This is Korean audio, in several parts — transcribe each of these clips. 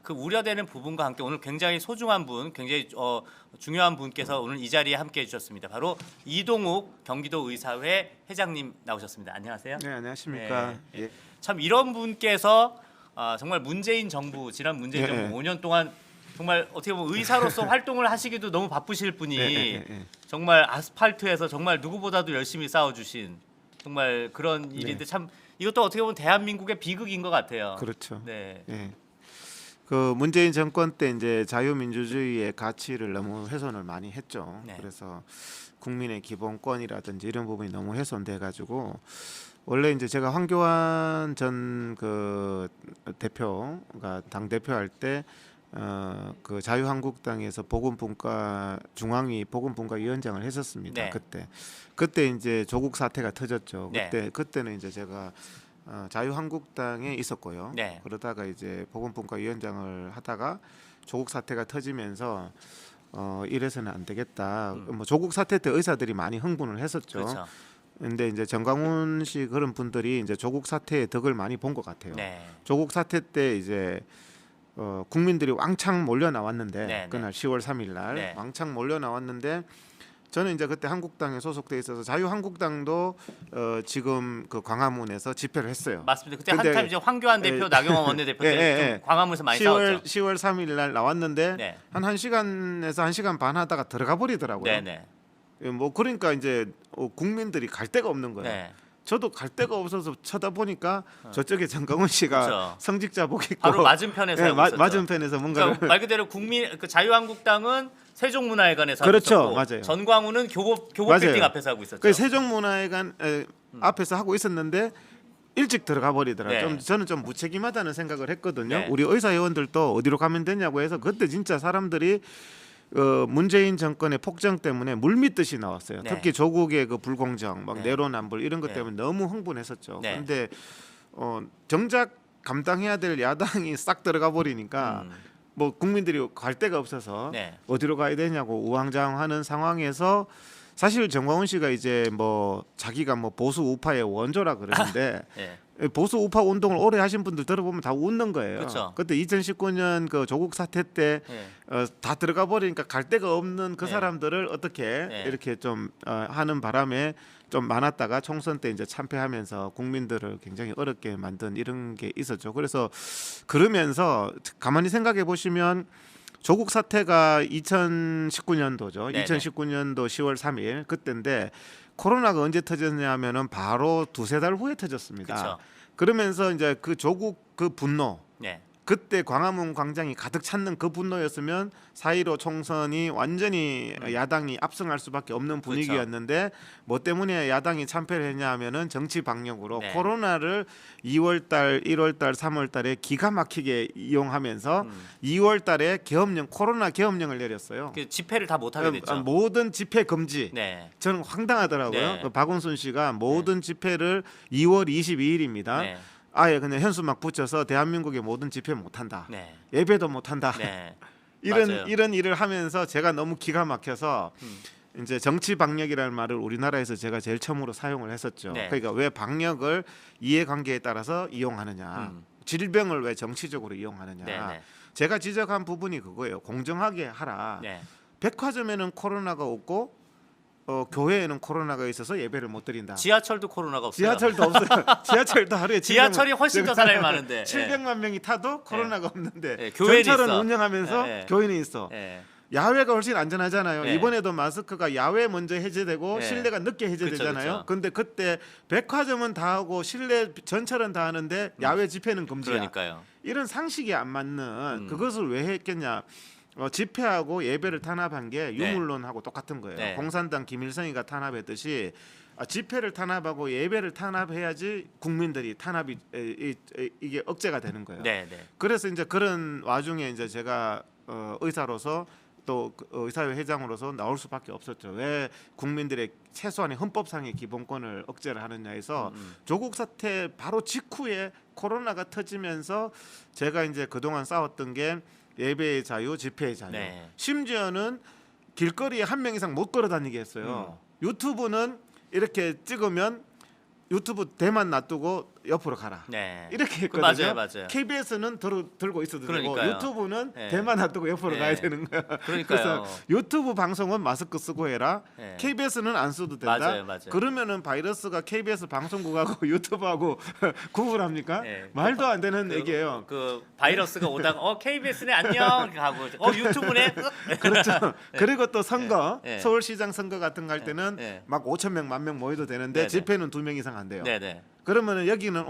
그 우려되는 부분과 함께 오늘 굉장히 소중한 분, 굉장히 중요한 분께서 오늘 이 자리에 함께해 주셨습니다. 바로 이동욱 경기도 의사회 회장님 나오셨습니다. 안녕하세요. 네, 안녕하십니까. 네. 예. 참 이런 분께서 정말 문재인 정부 지난 문재인 네. 정부 5년 동안 정말 어떻게 보면 의사로서 활동을 하시기도 너무 바쁘실 분이 네. 정말 아스팔트에서 정말 누구보다도 열심히 싸워주신 정말 그런 일인데 참 이것도 어떻게 보면 대한민국의 비극인 것 같아요. 그렇죠. 네. 예. 그 문재인 정권 때 이제 자유민주주의의 가치를 너무 훼손을 많이 했죠. 네. 그래서 국민의 기본권이라든지 이런 부분이 너무 훼손돼 가지고 원래 이제 제가 황교안 전 그 대표가 당 대표할 때 그 자유한국당에서 보건분과 중앙위 보건분과위원장을 했었습니다. 네. 그때 이제 조국 사태가 터졌죠. 네. 그때는 이제 제가 자유한국당에 있었고요. 네. 그러다가 이제 보건분과위원장을 하다가 조국 사태가 터지면서 이래서는 안 되겠다. 뭐 조국 사태 때 의사들이 많이 흥분을 했었죠. 그렇죠. 근데 이제 정광훈 씨 그런 분들이 이제 조국 사태의 덕을 많이 본 것 같아요. 네. 조국 사태 때 이제 국민들이 왕창 몰려 나왔는데 네, 그날 10월 3일 날 네. 왕창 몰려 나왔는데 저는 이제 그때 한국당에 소속돼 있어서 자유한국당도 지금 그 광화문에서 집회를 했어요. 맞습니다. 그때 근데- 한참 이제 황교안 대표, 나경원 원내대표 때 좀 광화문에서 많이 10월 싸웠죠. 3일 날 나왔는데 네. 한 1시간에서 1시간 반 하다가 들어가 버리더라고요. 네네. 뭐 그러니까 이제 국민들이 갈 데가 없는 거예요. 네. 저도 갈 데가 없어서 쳐다보니까 저쪽에 정광훈 씨가 그렇죠. 성직자복 입고 바로 맞은편에서 네, 하고 있었죠. 맞은편에서 뭔가를 그러니까 말 그대로 그 자유한국당은 세종문화회관에서 그렇죠. 하고 있었고 맞아요. 전광훈은 교보 맞아요. 빌딩 앞에서 하고 있었죠. 그 세종문화회관 앞에서 하고 있었는데 일찍 들어가 버리더라고요. 네. 저는 좀 무책임하다는 생각을 했거든요. 네. 우리 의사회원들도 어디로 가면 되냐고 해서 그때 진짜 사람들이 문재인 정권의 폭정 때문에 물밀듯이 나왔어요. 네. 특히 조국의 그 불공정, 막 네. 내로남불 이런 것 네. 때문에 너무 흥분했었죠. 네. 그런데 정작 감당해야 될 야당이 싹 들어가 버리니까 뭐 국민들이 갈 데가 없어서 네. 어디로 가야 되냐고 우왕좌왕하는 상황에서 사실 정광훈 씨가 이제 뭐 자기가 뭐 보수 우파의 원조라 그러는데 네. 보수 우파 운동을 오래 하신 분들 들어보면 다 웃는 거예요. 그렇죠. 그때 2019년 그 조국 사태 때 네. 다 들어가 버리니까 갈 데가 없는 그 네. 사람들을 어떻게 네. 이렇게 좀 하는 바람에 좀 많았다가 총선 때 이제 참패하면서 국민들을 굉장히 어렵게 만든 이런 게 있었죠. 그래서 그러면서 가만히 생각해 보시면 조국 사태가 2019년도죠. 네네. 2019년도 10월 3일 그때인데 코로나가 언제 터졌냐면은 바로 두세 달 후에 터졌습니다. 그렇죠. 그러면서 이제 그 조국 그 분노 네. 그때 광화문 광장이 가득 찼는 그 분노였으면 4.15 총선이 완전히 야당이 압승할 수밖에 없는 분위기였는데 뭐 때문에 야당이 참패를 했냐 하면은 정치 방역으로 네. 코로나를 2월달, 1월달, 3월달에 기가 막히게 이용하면서 2월달에 계엄령 코로나 계엄령을 내렸어요. 그 집회를 다 못 하게 됐죠. 모든 집회 금지. 네. 저는 황당하더라고요. 네. 그 박원순 씨가 모든 집회를 2월 22일입니다. 네. 아예 그냥 현수막 붙여서 대한민국의 모든 집회 못한다. 네. 예배도 못한다. 네. 맞아요. 이런 일을 하면서 제가 너무 기가 막혀서 이제 정치 방역이라는 말을 우리나라에서 제가 제일 처음으로 사용을 했었죠. 네. 그러니까 왜 방역을 이해관계에 따라서 이용하느냐, 질병을 왜 정치적으로 이용하느냐. 네. 네. 제가 지적한 부분이 그거예요. 공정하게 하라. 네. 백화점에는 코로나가 없고 교회에는 코로나가 있어서 예배를 못 드린다. 지하철도 코로나가 없어요. 지하철도 없어요. 지하철도 하루에 지하철이 훨씬 더 사람이 많은데. 700만 명이 타도 코로나가 없는데 네, 교회는 전철은 있어. 운영하면서 네. 교회는 있어. 네. 야외가 훨씬 안전하잖아요. 네. 이번에도 마스크가 야외 먼저 해제되고 네. 실내가 늦게 해제되잖아요. 그쵸. 근데 그때 백화점은 다 하고 실내 전철은 다 하는데 야외 집회는 금지야. 그러니까요. 이런 상식이 안 맞는 그것을 왜 했겠냐? 집회하고 예배를 탄압한 게 유물론하고 똑같은 거예요. 네. 공산당 김일성이가 탄압했듯이 집회를 탄압하고 예배를 탄압해야지 국민들이 탄압이 이게 억제가 되는 거예요. 네. 네. 그래서 이제 그런 와중에 이제 제가 의사로서 또 의사회 회장으로서 나올 수밖에 없었죠. 왜 국민들의 최소한의 헌법상의 기본권을 억제를 하느냐 해서 조국 사태 바로 직후에 코로나가 터지면서 제가 이제 그동안 싸웠던 게 예배의 자유, 집회의 자유. 네. 심지어는 길거리에 한 명 이상 못 걸어 다니게 했어요. 유튜브는 이렇게 찍으면 유튜브 대만 놔두고 옆으로 가라. 네. 이렇게 그 했거든요. 맞아요. KBS는 들고 있어도 되고 그러니까요. 유튜브는 네. 대만 놔두고 옆으로 네. 가야 되는 거야. 그러니까요. 그래서 유튜브 방송은 마스크 쓰고 해라. 네. KBS는 안 써도 된다. 맞아요. 그러면은 바이러스가 KBS 방송국하고 유튜브하고 구분합니까? 네. 말도 안 되는 얘기예요. 그 바이러스가 오다가 KBS네 안녕 이렇게 하고 유튜브네. 그렇죠. 그리고 또 선거, 네. 서울시장 선거 같은 거 할 때는 네. 막 5천 명, 1만 명 모여도 되는데 네. 집회는 2명 이상 안 돼요. 네네. 그러면은 여기는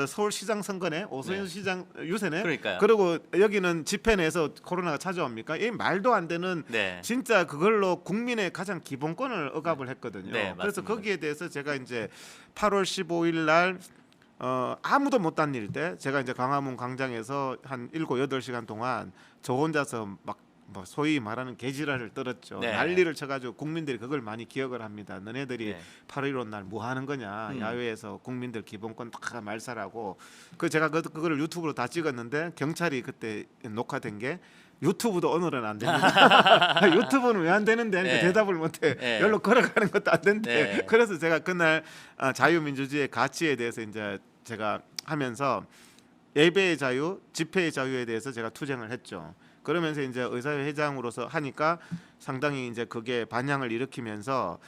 서울시장 선거네, 오세훈 네. 시장 유세네. 그러니까요. 그리고 여기는 집회 내에서 코로나가 찾아옵니까? 이 말도 안 되는 네. 진짜 그걸로 국민의 가장 기본권을 억압을 했거든요. 네, 그래서 맞습니다. 거기에 대해서 제가 이제 8월 15일 날 아무도 못 다닐 때 제가 이제 광화문 광장에서 한 7, 8시간 동안 저 혼자서 막 뭐 소위 말하는 개지랄을 떨었죠. 네. 난리를 쳐가지고 국민들이 그걸 많이 기억을 합니다. 너네들이 네. 8월 1일 날 뭐 하는 거냐? 음. 야외에서 국민들 기본권 다 말살하고 그 제가 그거를 유튜브로 다 찍었는데 경찰이 그때 녹화된 게 유튜브도 오늘은 안 됩니다. 유튜브는 왜 안 되는데 하니까 네. 대답을 못해. 네. 열로 걸어가는 것도 안 된대. 네. 그래서 제가 그날 자유민주주의의 가치에 대해서 이제 제가 하면서 예배의 자유, 집회의 자유에 대해서 제가 투쟁을 했죠. 그러면서 이제 의사회 회장으로서 하니까 상당히 이제 그게 반향을 일으키면서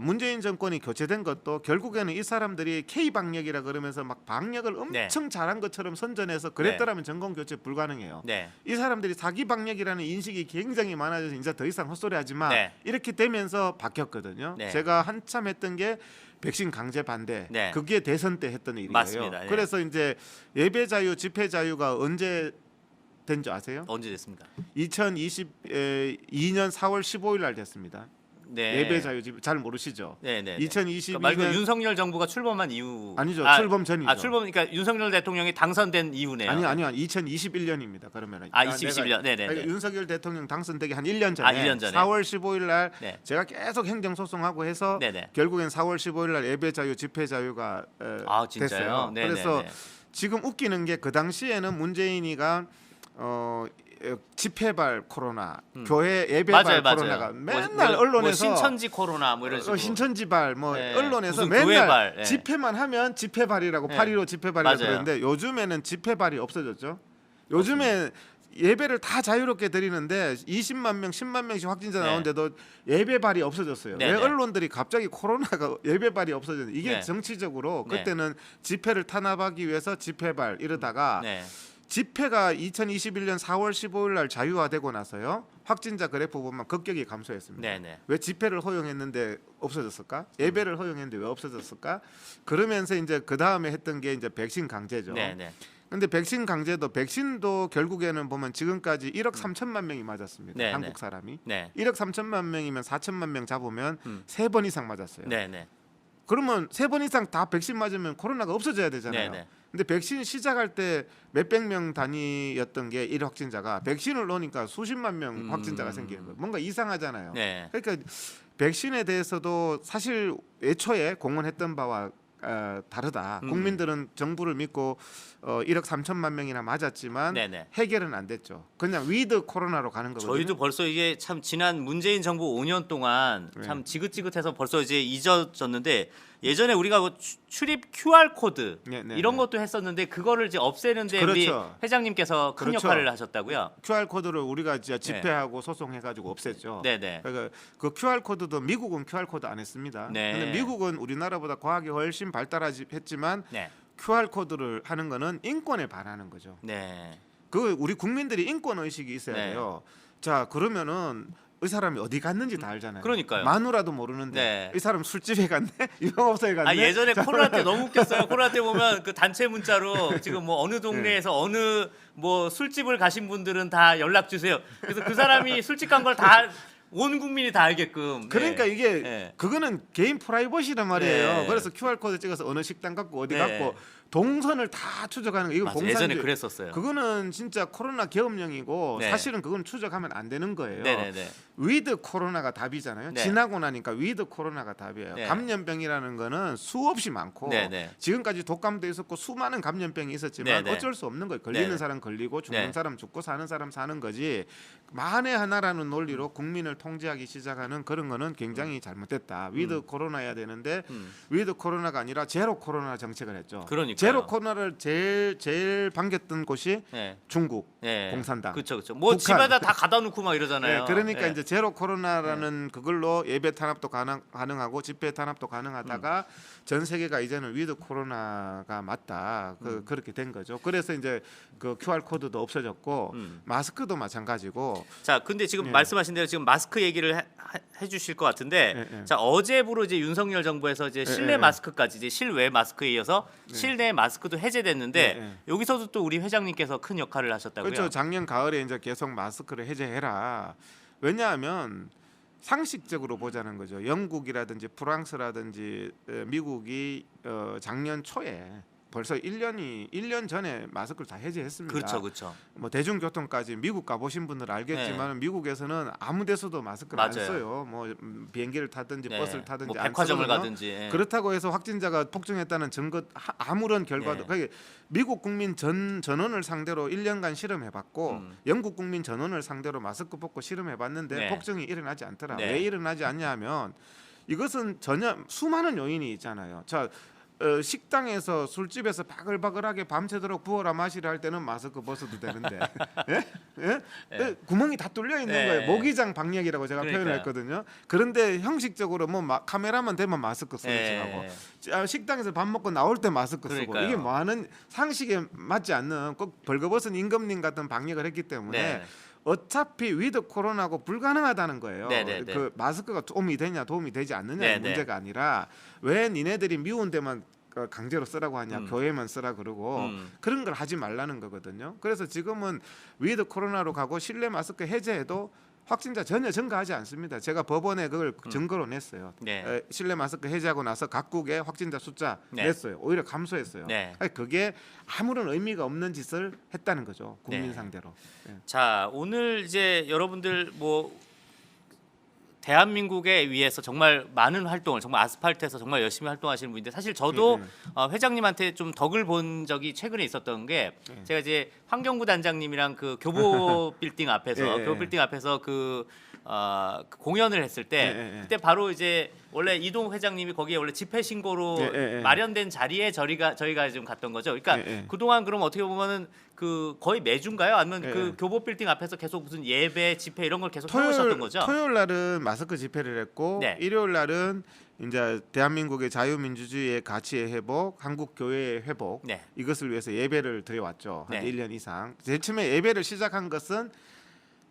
문재인 정권이 교체된 것도 결국에는 이 사람들이 K 방역이라 그러면서 막 방역을 엄청 잘한 것처럼 선전해서 그랬더라면 정권 교체 불가능해요. 네. 이 사람들이 사기 방역이라는 인식이 굉장히 많아져서 이제 더 이상 헛소리하지 마. 네. 이렇게 되면서 바뀌었거든요. 네. 제가 한참 했던 게 백신 강제 반대. 네. 그게 대선 때 했던 일이에요. 맞습니다. 네. 그래서 이제 예배 자유, 집회 자유가 언제 된 줄 아세요? 언제 됐습니까? 2022년 4월 15일 날 됐습니다. 네. 예배 자유 잘 모르시죠? 네네. 2022년 말고 윤석열 정부가 출범한 이후 아니죠. 출범 전이죠. 출범 그러니까 윤석열 대통령이 당선된 이후네요. 아니요. 2021년입니다. 그러면은 2021년. 네네. 윤석열 대통령 당선되기 한 1년 전에, 1년 전에. 4월 15일 날 네. 제가 계속 행정 소송하고 해서 네네. 결국엔 4월 15일 날 예배 자유, 집회 자유가 진짜요? 됐어요. 네네네. 그래서 지금 웃기는 게 그 당시에는 문재인이가 집회발 코로나, 교회 예배발 코로나가 맨날 언론에서 신천지 코로나 뭐 이런 식으로 신천지발 네. 언론에서 무슨 맨날 교회발, 네. 집회만 하면 집회발이라고 네. 8.15 집회발이라고 맞아요. 그러는데 요즘에는 집회발이 없어졌죠. 요즘에 예배를 다 자유롭게 드리는데 20만 명, 10만 명씩 확진자 네. 나오는데도 예배발이 없어졌어요. 네, 왜 네. 언론들이 갑자기 코로나가 예배발이 없어졌는데 이게 네. 정치적으로 네. 그때는 집회를 탄압하기 위해서 집회발 이러다가 네. 집회가 2021년 4월 15일 날 자유화되고 나서요. 확진자 그래프 보면 급격히 감소했습니다. 네네. 왜 집회를 허용했는데 없어졌을까? 예배를 허용했는데 왜 없어졌을까? 그러면서 이제 그 다음에 했던 게 이제 백신 강제죠. 네네. 근데 백신 강제도 백신도 결국에는 보면 지금까지 1억 3천만 명이 맞았습니다. 네, 한국 네. 사람이. 네. 1억 3천만 명이면 4천만 명 잡으면 3번 이상 맞았어요. 네네. 그러면 3번 이상 다 백신 맞으면 코로나가 없어져야 되잖아요. 네네. 근데 백신 시작할 때 몇백 명 단위였던 게 1 확진자가 백신을 넣으니까 수십만 명 확진자가 생기는 거예요. 뭔가 이상하잖아요. 네. 그러니까 백신에 대해서도 사실 애초에 공언했던 바와 다르다. 국민들은 정부를 믿고 1억 3천만 명이나 맞았지만 네네. 해결은 안 됐죠. 그냥 위드 코로나로 가는 거거든요. 저희도 벌써 이게 참 지난 문재인 정부 5년 동안 참 지긋지긋해서 벌써 이제 잊어졌는데 예전에 우리가 뭐 출입 QR 코드 이런 것도 했었는데 그거를 이제 없애는데 그렇죠. 우리 회장님께서 큰 그렇죠. 역할을 하셨다고요. QR 코드를 우리가 이제 집회하고 소송해가지고 없앴죠. 네네. 그러니까 그 QR 코드도 미국은 QR 코드 안 했습니다. 네. 근데 미국은 우리나라보다 과학이 훨씬 발달했지만 네. QR 코드를 하는 거는 인권에 반하는 거죠. 네. 그 우리 국민들이 인권 의식이 있어야 네. 돼요. 자 그러면은 이 사람이 어디 갔는지 다 알잖아요. 그러니까요. 마누라도 모르는데 네. 이 사람 술집에 갔네, 유흥업소에 갔네. 예전에 코로나 때 너무 웃겼어요. 코로나 때 보면 그 단체 문자로 지금 뭐 어느 동네에서 어느 뭐 술집을 가신 분들은 다 연락 주세요. 그래서 그 사람이 술집 간 걸 다 온 국민이 다 알게끔. 그러니까 네. 이게 네. 그거는 개인 프라이버시란 말이에요. 네. 그래서 QR 코드 찍어서 어느 식당 갔고 어디 네. 갔고 동선을 다 추적하는 거. 이거 맞아, 공산주의. 예전에 그랬었어요. 그거는 진짜 코로나 계엄령이고 네. 사실은 그건 추적하면 안 되는 거예요. 네네네. 위드 코로나가 답이잖아요. 네. 지나고 나니까 위드 코로나가 답이에요. 네. 감염병이라는 거는 수없이 많고 네네. 지금까지 독감도 있었고 수많은 감염병이 있었지만 네네. 어쩔 수 없는 거예요. 걸리는 네네. 사람 걸리고 죽는 네. 사람 죽고 사는 사람 사는 거지. 만에 하나라는 논리로 국민을 통제하기 시작하는 그런 거는 굉장히 잘못됐다. 위드 코로나야 되는데 음. 위드 코로나가 아니라 제로 코로나 정책을 했죠. 그러니까요. 제로 코로나를 제일 반겼던 곳이 네. 중국 네. 공산당. 그렇죠, 그렇죠. 뭐 북한. 집에다 다 가다 놓고 막 이러잖아요. 네, 그러니까 네. 이제 제로 코로나라는 그걸로 예배 탄압도 가능하고 집회 탄압도 가능하다가 전 세계가 이제는 위드 코로나가 맞다. 그렇게 된 거죠. 그래서 이제 그 QR 코드도 없어졌고 마스크도 마찬가지고. 자, 근데 지금 예. 말씀하신 대로 지금 마스크 얘기를 해주실 것 같은데, 예, 예. 자 어제부로 이제 윤석열 정부에서 이제 실내 예. 마스크까지 이제 실외 마스크에 이어서 실내 마스크도 해제됐는데 예, 예. 여기서도 또 우리 회장님께서 큰 역할을 하셨다고요. 그렇죠. 작년 가을에 이제 계속 마스크를 해제해라. 왜냐하면 상식적으로 보자는 거죠. 영국이라든지 프랑스라든지 미국이 작년 초에 벌써 1년 전에 마스크를 다 해제했습니다. 그렇죠, 그렇죠. 뭐 대중교통까지 미국 가보신 분들 알겠지만 미국에서는 아무 데서도 마스크를 안 맞아요. 써요. 뭐 비행기를 타든지 네. 버스를 타든지 뭐 안 백화점을 쓰거든요. 가든지. 예. 그렇다고 해서 확진자가 폭증했다는 증거 아무런 결과도 네. 미국 국민 전원을 상대로 1년간 실험해봤고 영국 국민 전원을 상대로 마스크 벗고 실험해봤는데 네. 폭증이 일어나지 않더라. 네. 왜 일어나지 않냐면 이것은 전혀 수많은 요인이 있잖아요. 자 식당에서 술집에서 바글바글하게 밤새도록 부어라 마시라 할 때는 마스크 벗어도 되는데 예? 예? 네. 구멍이 다 뚫려 있는 네. 거예요. 모기장 방역이라고 제가 그러니까요. 표현을 했거든요. 그런데 형식적으로 뭐 카메라만 되면 마스크 쓰는 예. 척하고 식당에서 밥 먹고 나올 때 마스크 쓰고 그러니까요. 이게 뭐하는 상식에 맞지 않는 꼭 벌거벗은 임금님 같은 방역을 했기 때문에 네. 어차피 위드 코로나고 불가능하다는 거예요. 네네네. 그 마스크가 도움이 되냐 도움이 되지 않느냐의 네네. 문제가 아니라 왜 니네들이 미운 데만 강제로 쓰라고 하냐 음. 교회만 쓰라 그러고 그런 걸 하지 말라는 거거든요. 그래서 지금은 위드 코로나로 가고 실내 마스크 해제해도 확진자 전혀 증가하지 않습니다. 제가 법원에 그걸 증거로 냈어요. 네. 실내 마스크 해제하고 나서 각국의 확진자 숫자 네. 냈어요. 오히려 감소했어요. 네. 아니, 그게 아무런 의미가 없는 짓을 했다는 거죠. 국민 네. 상대로. 예. 자, 오늘 이제 여러분들 뭐 대한민국에 위해서 정말 많은 활동을 정말 아스팔트에서 정말 열심히 활동하시는 분인데 사실 저도 회장님한테 좀 덕을 본 적이 최근에 있었던 게 제가 이제 환경부 단장님이랑 그 교보 빌딩 앞에서 예, 교보 예. 빌딩 앞에서 그 공연을 했을 때 예, 예. 그때 바로 이제 원래 이동 회장님이 거기에 원래 집회 신고로 예, 예, 예. 마련된 자리에 저희가 좀 갔던 거죠. 그러니까 예, 예. 그동안 그럼 어떻게 보면은 그 거의 매주인가요? 아니면 예, 그 예. 교보 빌딩 앞에서 계속 무슨 예배, 집회 이런 걸 계속 해오셨던 거죠? 토요일 날은 마스크 집회를 했고 네. 일요일 날은 이제 대한민국의 자유민주주의의 가치의 회복, 한국 교회의 회복 네. 이것을 위해서 예배를 드려왔죠. 한 네. 1년 이상. 제일 처음에 예배를 시작한 것은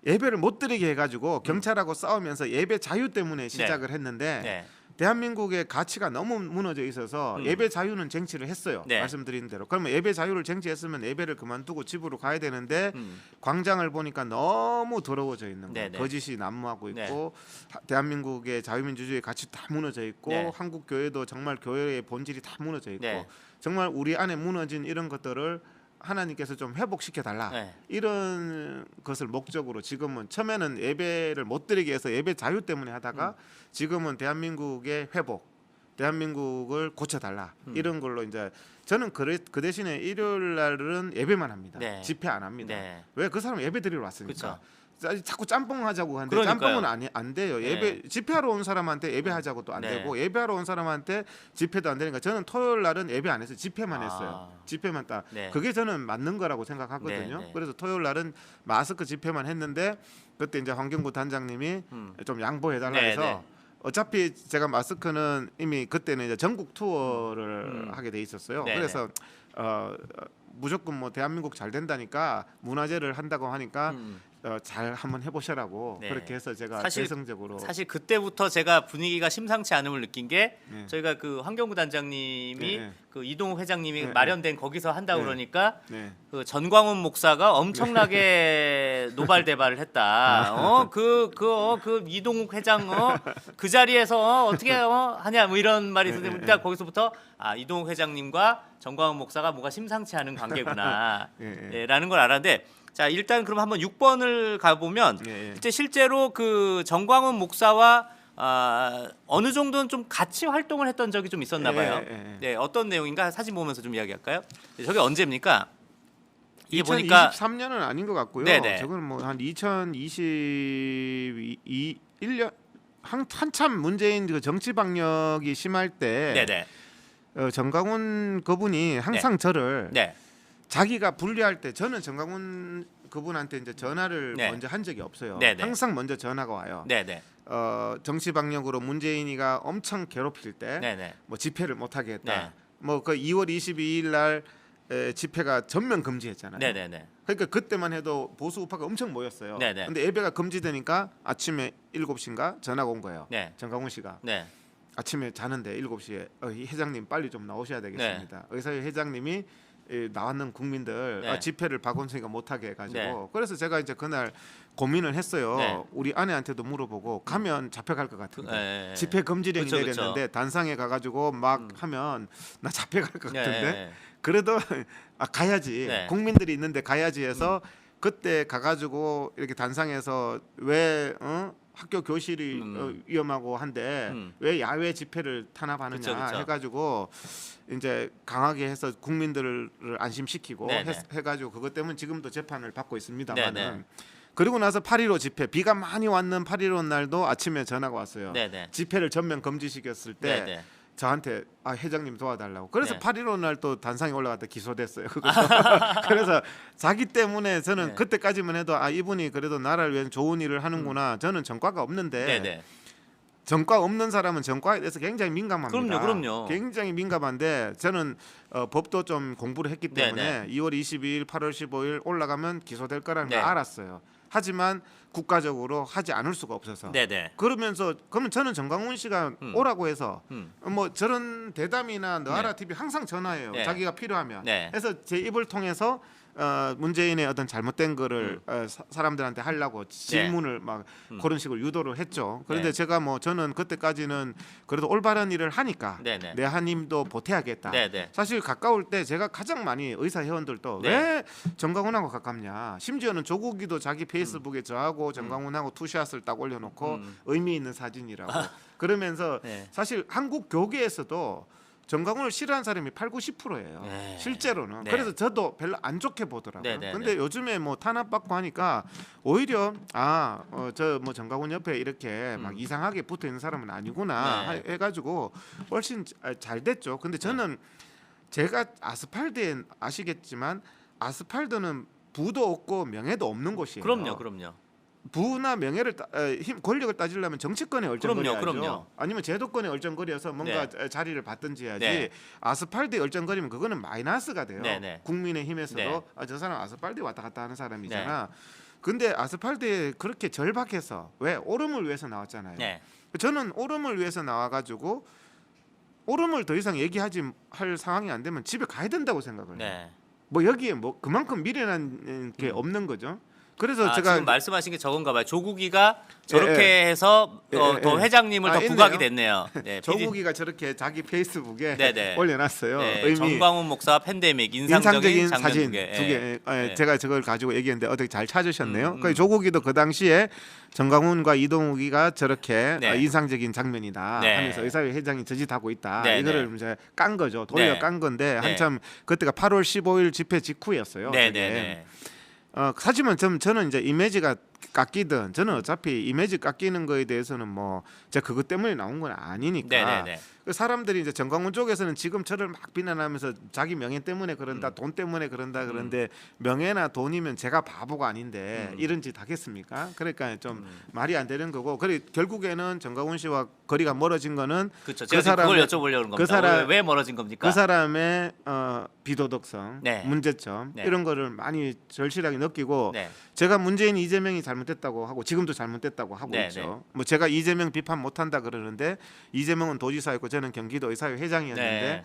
예배를 못 드리게 해가지고 경찰하고 싸우면서 예배 자유 때문에 시작을 했는데 네. 대한민국의 가치가 너무 무너져 있어서 예배 자유는 쟁취를 했어요. 네. 말씀드린 대로. 그러면 예배 자유를 쟁취했으면 예배를 그만두고 집으로 가야 되는데 광장을 보니까 너무 더러워져 있는 거예요. 네, 네. 거짓이 난무하고 있고 네. 대한민국의 자유민주주의 가치 다 무너져 있고 네. 한국 교회도 정말 교회의 본질이 다 무너져 있고 네. 정말 우리 안에 무너진 이런 것들을 하나님께서 좀 회복시켜 달라. 네. 이런 것을 목적으로 지금은 처음에는 예배를 못 드리게 해서 예배 자유 때문에 하다가 지금은 대한민국의 회복, 대한민국을 고쳐 달라. 이런 걸로 이제 저는 그 대신에 일요일 날은 예배만 합니다. 네. 집회 안 합니다. 네. 왜 그 사람 예배 드리러 왔으니까. 그쵸. 자꾸 짬뽕 하자고 하는데 그러니까요. 짬뽕은 안 돼요. 네. 예배 집회하러 온 사람한테 예배하자고도 안 네. 되고 예배하러 온 사람한테 집회도 안 되니까 저는 토요일 날은 예배 안 했어요. 집회만 아. 했어요. 집회만 딱. 네. 그게 저는 맞는 거라고 생각하거든요. 네, 네. 그래서 토요일 날은 마스크 집회만 했는데 그때 이제 환경부 단장님이 좀 양보해 달라 네, 해서 네. 어차피 제가 마스크는 이미 그때는 이제 전국 투어를 하게 돼 있었어요. 네, 그래서 무조건 뭐 대한민국 잘 된다니까 문화제를 한다고 하니까 잘 한번 해보시라고 네. 그렇게 해서 제가 사실- 재성적으로 사실 그때부터 제가 분위기가 심상치 않음을 느낀 게 네. 저희가 그 환경부 단장님이 네. 그 이동욱 회장님이 네. 마련된 거기서 한다고 네. 그러니까 네. 그 전광훈 목사가 엄청나게 노발대발을 했다. 그 이동욱 회장 그 자리에서 어떻게 하냐 뭐 이런 말이 있었는데 일단 거기서부터 이동욱 회장님과 전광훈 목사가 뭐가 심상치 않은 관계구나. 예. 라는 걸 알았는데 자 일단 그럼 한번 6번을 가보면 예. 그때 실제로 그 정광훈 목사와 어느 정도는 좀 같이 활동을 했던 적이 좀 있었나 봐요. 예. 네, 어떤 내용인가 사진 보면서 좀 이야기할까요? 네, 저게 언제입니까? 이게 보니까 2023년은 아닌 것 같고요. 네네. 저거는 뭐 한 2022 1년 한참 문재인 그 정치 방역이 심할 때 네네. 정강훈 그분이 항상 저를 네. 자기가 분리할 때 저는 정강훈 그분한테 이제 전화를 네. 먼저 한 적이 없어요. 네네. 항상 먼저 전화가 와요. 네네. 정치 방역으로 문재인이가 엄청 괴롭힐 때 네네. 뭐 집회를 못 하게 했다. 네. 뭐 그 2월 22일 날 집회가 전면 금지했잖아요. 네네네. 그러니까 그때만 해도 보수 우파가 엄청 모였어요. 네네. 근데 예배가 금지되니까 아침에 7시인가 전화가 온 거예요. 네. 정강훈 씨가 네. 아침에 자는데 7시에 이 회장님 빨리 좀 나오셔야 되겠습니다. 의사회 회장님이 나왔는 국민들 네. 집회를 박원순이가 못하게 해가지고 네. 그래서 제가 이제 그날 고민을 했어요. 네. 우리 아내한테도 물어보고 가면 잡혀갈 것 같은데 네. 집회 금지령이 그쵸, 내렸는데 단상에 가가지고 막 하면 나 잡혀갈 것 같은데 네. 그래도 가야지 네. 국민들이 있는데 가야지 해서 그때 가가지고 이렇게 단상에서 왜 학교 교실이 위험하고 한데 왜 야외 집회를 탄압하느냐 그쵸. 해가지고 이제 강하게 해서 국민들을 안심시키고 네네. 해가지고 그것 때문에 지금도 재판을 받고 있습니다만은 네네. 그리고 나서 8.15 집회 비가 많이 왔는 8.15 날도 아침에 전화가 왔어요. 네네. 집회를 전면 금지시켰을 때 네네. 저한테 회장님 도와달라고. 그래서 네. 8.15 날 또 단상에 올라갔다 기소됐어요. 그래서 자기 때문에 저는 네. 그때까지만 해도 이분이 그래도 나라를 위해 좋은 일을 하는구나. 저는 전과가 없는데 네네. 전과 없는 사람은 전과에 대해서 굉장히 민감합니다. 그럼요. 굉장히 민감한데 저는 법도 좀 공부를 했기 때문에 2월 22일, 8월 15일 올라가면 기소될 거라는 걸 네. 알았어요. 하지만 국가적으로 하지 않을 수가 없어서 네네. 그러면서 그러면 저는 정강훈 씨가 오라고 해서 음. 뭐 저런 대담이나 너하라 네. TV 항상 전화해요. 네. 자기가 필요하면. 네. 그래서 제 입을 통해서 문재인의 어떤 잘못된 거를 사람들한테 하려고 질문을 막 그런 식으로 유도를 했죠. 그런데 네. 제가 뭐 저는 그때까지는 그래도 올바른 일을 하니까 네네. 내 한 힘도 보태야겠다. 네네. 사실 가까울 때 제가 가장 많이 의사 회원들도 네. 왜 정강훈하고 가깝냐. 심지어는 조국이도 자기 페이스북에 저하고 정강훈하고 투샷을 딱 올려놓고 의미 있는 사진이라고 그러면서 네. 사실 한국 교계에서도 정강훈을 싫어하는 사람이 80~90%예요. 네. 실제로는. 네. 그래서 저도 별로 안 좋게 보더라고요. 네, 네, 근데 네. 요즘에 뭐 탄압받고 하니까 오히려 저 뭐 정강훈 옆에 이렇게 막 이상하게 붙어 있는 사람은 아니구나 네. 해가지고 훨씬 잘 됐죠. 근데 저는 제가 아스팔드에 아시겠지만 아스팔드는 부도 없고 명예도 없는 곳이에요. 그럼요. 부나 명예를 권력을 따지려면 정치권에 얼쩡거려야죠. 그럼요. 아니면 제도권에 얼쩡거려서 뭔가 자리를 받든지 해야지. 네. 아스팔트에 얼쩡거리면 그거는 마이너스가 돼요. 네. 국민의힘에서도 네. 저 사람 아스팔트에 왔다 갔다 하는 사람이잖아. 근데 아스팔트에 그렇게 절박해서 왜 오름을 위해서 나왔잖아요. 네. 저는 오름을 위해서 나와가지고 오름을 더 이상 얘기하지 할 상황이 안 되면 집에 가야 된다고 생각을 해요. 네. 뭐 여기에 뭐 그만큼 미련한 게 없는 거죠. 그래서 제가 지금 말씀하신 게 저건가 봐요. 조국이가 저렇게 예. 해서 예, 더 예. 회장님을 더 있네요. 부각이 됐네요. 네, 조국이가 저렇게 자기 페이스북에 네네. 올려놨어요. 네, 의미 정광훈 목사 팬데믹 인상적인 장면 사진 두 개. 두 개. 네. 제가 저걸 가지고 얘기했는데 어떻게 잘 찾으셨네요. 그러니까 조국이도 그 당시에 정광훈과 이동욱이가 저렇게 네. 인상적인 장면이다 네. 하면서 의사회 회장이 저짓하고 있다. 네, 이거를 네. 이제 깐 거죠. 돌려 네. 깐 건데 네. 한참 그때가 8월 15일 집회 직후였어요. 그게. 네네네. 하지만 저는 이제 이미지가 깎이든 저는 어차피 이미지 깎이는 거에 대해서는 뭐 제가 그것 때문에 나온 건 아니니까 네네네. 그 사람들이 이제 정광훈 쪽에서는 지금 저를 막 비난하면서 자기 명예 때문에 그런다 돈 때문에 그런다 그런데 명예나 돈이면 제가 바보가 아닌데 이런 짓 하겠습니까? 그러니까 좀 말이 안 되는 거고 그래 결국에는 정광훈 씨와 거리가 멀어진 거는 그렇죠. 제가 지금 그걸 여쭤보려는 겁니다. 그 사람- 왜 멀어진 겁니까? 그 사람의 비도덕성, 네. 문제점 네. 이런 거를 많이 절실하게 느끼고 네. 제가 문재인 이재명이 잘못됐다고 하고 지금도 잘못됐다고 하고 네, 있죠. 네. 뭐 제가 이재명 비판 못한다 그러는데 이재명은 도지사였고 저는 경기도 의사회 회장이었는데 네.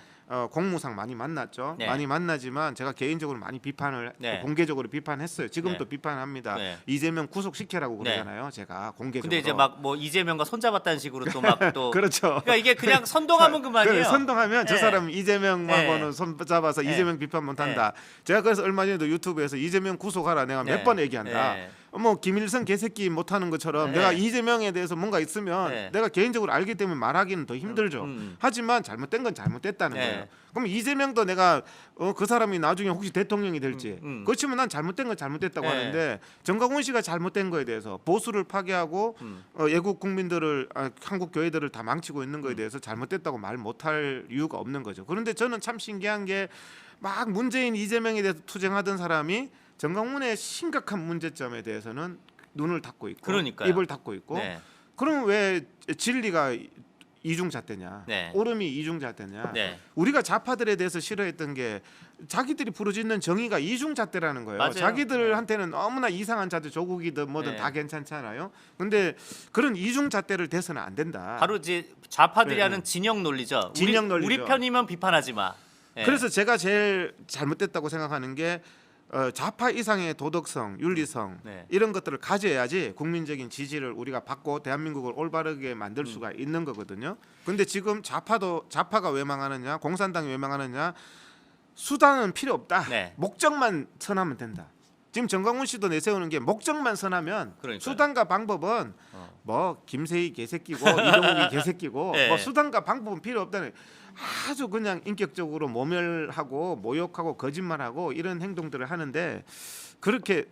공무상 많이 만났죠. 네. 많이 만나지만 제가 개인적으로 많이 비판을 네. 공개적으로 비판했어요. 지금도 네. 비판합니다. 네. 이재명 구속시켜라고 네. 그러잖아요. 제가 공개적으로. 근데 이제 막 뭐 이재명과 손잡았다는 식으로 또 막 또 그렇죠. 그러니까 이게 그냥 선동하면 그만이에요. 그래, 선동하면 저 네. 사람 이재명하고는 네. 손 잡아서 네. 이재명 비판 못한다. 제가 그래서 얼마 전에도 유튜브에서 이재명 구속하라 내가 네. 몇 번 얘기한다. 네. 뭐 김일성 개새끼 못하는 것처럼 네. 내가 이재명에 대해서 뭔가 있으면 네. 내가 개인적으로 알기 때문에 말하기는 더 힘들죠. 음. 하지만 잘못된 건 잘못됐다는 네. 네. 그럼 이재명도 내가 그 사람이 나중에 혹시 대통령이 될지 그렇지만 난 잘못된 건 잘못됐다고 네. 하는데 정광훈 씨가 잘못된 거에 대해서 보수를 파괴하고 애국 국민들을 한국 교회들을 다 망치고 있는 거에 대해서 잘못됐다고 말 못할 이유가 없는 거죠. 그런데 저는 참 신기한 게 막 문재인 이재명에 대해서 투쟁하던 사람이 정광훈의 심각한 문제점에 대해서는 눈을 닫고 있고 그러니까요. 입을 닫고 있고 네. 그럼 왜 진리가 이중잣대냐 네. 옳음이 이중잣대냐 네. 우리가 좌파들에 대해서 싫어했던 게 자기들이 부르짖는 정의가 이중잣대라는 거예요. 맞아요. 자기들한테는 너무나 이상한 잣대 조국이든 뭐든 네. 다 괜찮잖아요. 근데 그런 이중잣대를 대서는 안 된다. 바로 이제 좌파들이 네, 하는 진영 논리죠. 진영 논리죠. 우리 편이면 비판하지 마. 네. 그래서 제가 제일 잘못됐다고 생각하는 게 좌파 이상의 도덕성, 윤리성 네. 이런 것들을 가져야지 국민적인 지지를 우리가 받고 대한민국을 올바르게 만들 수가 있는 거거든요. 근데 지금 좌파가 왜 망하느냐, 공산당이 왜 망하느냐, 수단은 필요 없다. 네. 목적만 선하면 된다. 지금 정광훈 씨도 내세우는 게 목적만 선하면 그러니까요. 수단과 방법은 뭐 김세희 개새끼고 이동욱이 개새끼고 네. 뭐 수단과 방법은 필요 없다는 아주 그냥 인격적으로 모멸하고 모욕하고 거짓말하고 이런 행동들을 하는데 그렇게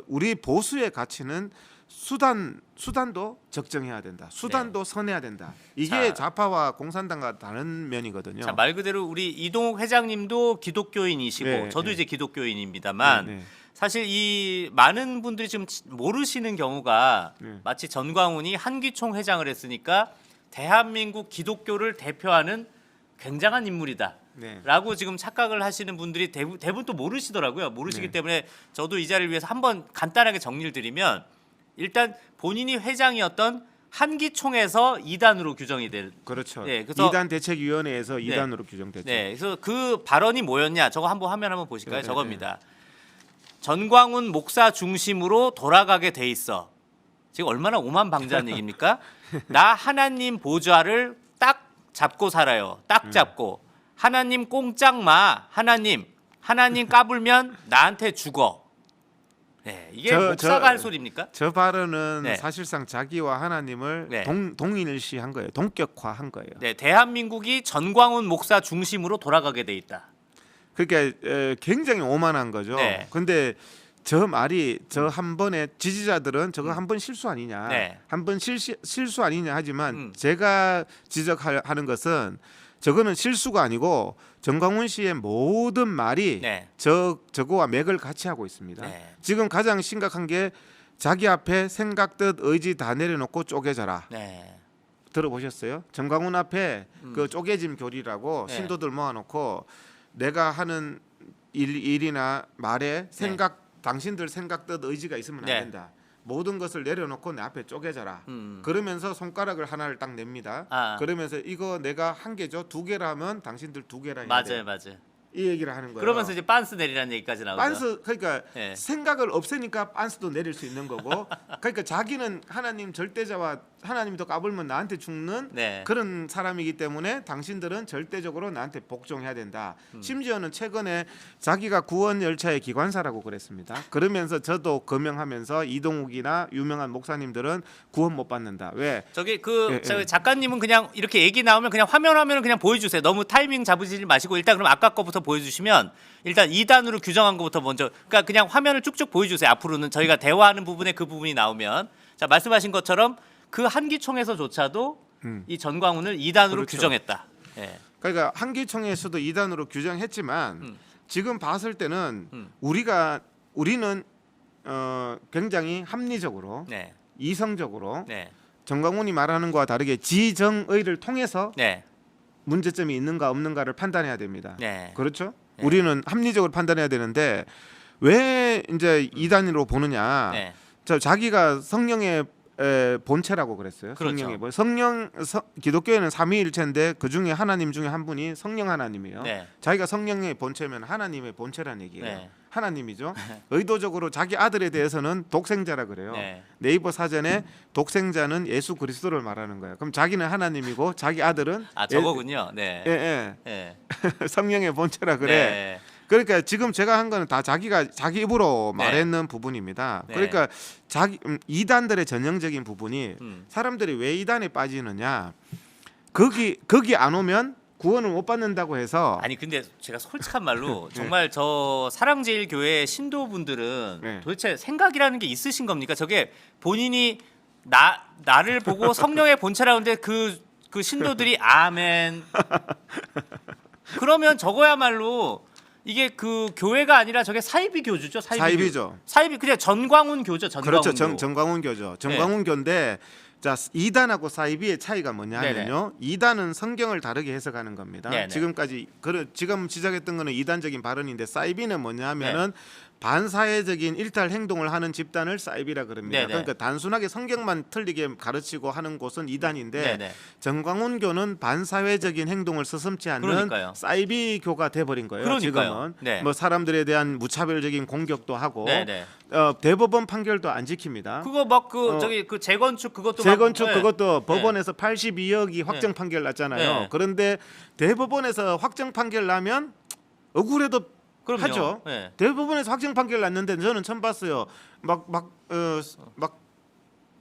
우리 보수의 가치는 수단도 적정해야 된다. 수단도 선해야 된다. 이게 자, 좌파와 공산당과 다른 면이거든요. 자, 말 그대로 우리 이동욱 회장님도 기독교인이시고 네, 저도 네. 이제 기독교인입니다만 네, 네. 사실 이 많은 분들이 지금 모르시는 경우가 네. 마치 전광훈이 한기총 회장을 했으니까 대한민국 기독교를 대표하는 굉장한 인물이다. 네. 라고 지금 착각을 하시는 분들이 대부분 또 모르시더라고요. 모르시기 네. 때문에 저도 이 자리를 위해서 한번 간단하게 정리를 드리면 일단 본인이 회장이었던 한기총에서 이단으로 규정이 될. 그렇죠. 네, 그래서- 이단 대책위원회에서 이단으로 규정됐죠. 네, 그래서 그 발언이 뭐였냐? 저거 한번 화면 한번 보실까요? 네, 저겁니다. 전광훈 목사 중심으로 돌아가게 돼 있어. 지금 얼마나 오만방자한 얘기입니까? 나 하나님 보좌를 딱 잡고 살아요. 딱 잡고. 하나님 꽁짝 마. 하나님 까불면 나한테 죽어. 네, 이게 목사가 할 소리입니까? 저 발언은 네. 사실상 자기와 하나님을 네. 동일시한 거예요. 동격화한 거예요. 네, 대한민국이 전광훈 목사 중심으로 돌아가게 돼 있다. 그러니까 굉장히 오만한 거죠. 네. 근데 저 말이 저 한 번에 지지자들은 저거 한 번 실수 아니냐, 네. 한 번 실수 아니냐 하지만 음. 제가 지적하는 것은 저거는 실수가 아니고 정광훈 씨의 모든 말이 네. 저거와 맥을 같이 하고 있습니다. 네. 지금 가장 심각한 게 자기 앞에 생각 뜻 의지 다 내려놓고 쪼개져라. 네. 들어보셨어요? 정광훈 앞에 그 쪼개짐 교리라고 네. 신도들 모아놓고 내가 하는 일이나 말에 당신들 생각 뜻 의지가 있으면 네. 안 된다. 모든 것을 내려놓고 내 앞에 쪼개져라. 그러면서 손가락을 하나를 딱 냅니다. 아. 그러면서 이거 내가 한 개죠. 두 개라 하면 당신들 두 개라 해야 돼. 맞아요. 이 얘기를 하는 거예요. 그러면서 이제 빤스 내리라는 얘기까지 나오죠. 빤스 그러니까 네. 생각을 없애니까 빤스도 내릴 수 있는 거고 그러니까 자기는 하나님 절대자와 하나님이 더 까불면 나한테 죽는 네. 그런 사람이기 때문에 당신들은 절대적으로 나한테 복종해야 된다. 심지어는 최근에 자기가 구원 열차의 기관사라고 그랬습니다. 그러면서 저도 거명하면서 이동욱이나 유명한 목사님들은 구원 못 받는다. 왜? 저기 예. 작가님은 그냥 이렇게 얘기 나오면 그냥 화면을 그냥 보여주세요. 너무 타이밍 잡으시지 마시고 일단 그럼 아까 거부터 보여주시면 일단 2단으로 규정한 것부터 먼저 그러니까 그냥 화면을 쭉쭉 보여주세요. 앞으로는 저희가 대화하는 부분에 그 부분이 나오면 자 말씀하신 것처럼 그 한기총에서조차도 이 전광훈을 2단으로 그렇죠. 규정했다. 예. 그러니까 한기총에서도 2단으로 규정했지만 지금 봤을 때는 우리는 굉장히 합리적으로 네. 이성적으로 네. 정광훈이 말하는 것과 다르게 지정의를 통해서 네. 문제점이 있는가 없는가를 판단해야 됩니다. 네. 그렇죠? 네. 우리는 합리적으로 판단해야 되는데 왜 이제 2단으로 보느냐? 네. 자기가 성령의 본체라고 그랬어요. 그렇죠. 성령의 기독교에는 삼위일체인데 그 중에 하나님 중에 한 분이 성령 하나님이에요. 네. 자기가 성령의 본체면 하나님의 본체라는 얘기예요. 네. 하나님이죠. 의도적으로 자기 아들에 대해서는 독생자라 그래요. 네. 네이버 사전에 독생자는 예수 그리스도를 말하는 거예요. 그럼 자기는 하나님이고 자기 아들은 저거군요. 네. 예. 성령의 본체라 그래. 네. 그러니까 지금 제가 한 거는 다 자기 입으로 말했는 부분입니다. 네. 그러니까 이단들의 전형적인 부분이 음. 사람들이 왜 이단에 빠지느냐? 거기 안 오면 구원을 못 받는다고 해서 아니 근데 제가 솔직한 말로 정말 저 사랑제일교회 신도분들은 네. 도대체 생각이라는 게 있으신 겁니까? 저게 본인이 나를 보고 성령의 본체라는데 그 신도들이 아멘. 그러면 저거야말로 이게 그 교회가 아니라 저게 사이비 교주죠. 사이비죠. 사이비 그냥 전광훈 교죠. 전광훈 그렇죠. 교. 정광훈 교죠. 정광훈 교인데 자 이단하고 사이비의 차이가 뭐냐면요. 이단은 성경을 다르게 해석하는 겁니다. 네네. 지금까지 지금 지적했던 거는 이단적인 발언인데 사이비는 뭐냐면은 네. 반사회적인 일탈 행동을 하는 집단을 사이비라 그럽니다. 네네. 그러니까 단순하게 성경만 틀리게 가르치고 하는 곳은 이단인데 네네. 정광훈교는 반사회적인 행동을 서슴지 않는 그러니까요. 사이비교가 돼버린 거예요. 그러니까요. 지금은 네. 뭐 사람들에 대한 무차별적인 공격도 하고 네네. 대법원 판결도 안 지킵니다. 그거 막 그 저기 그 재건축 그것도 재건축 막, 그것도 법원에서 82억이 확정 판결 났잖아요. 네. 그런데 대법원에서 확정 판결 나면 억울해도 그럼요. 하죠. 네. 대법원에서 확정 판결 났는데 저는 처음 봤어요. 막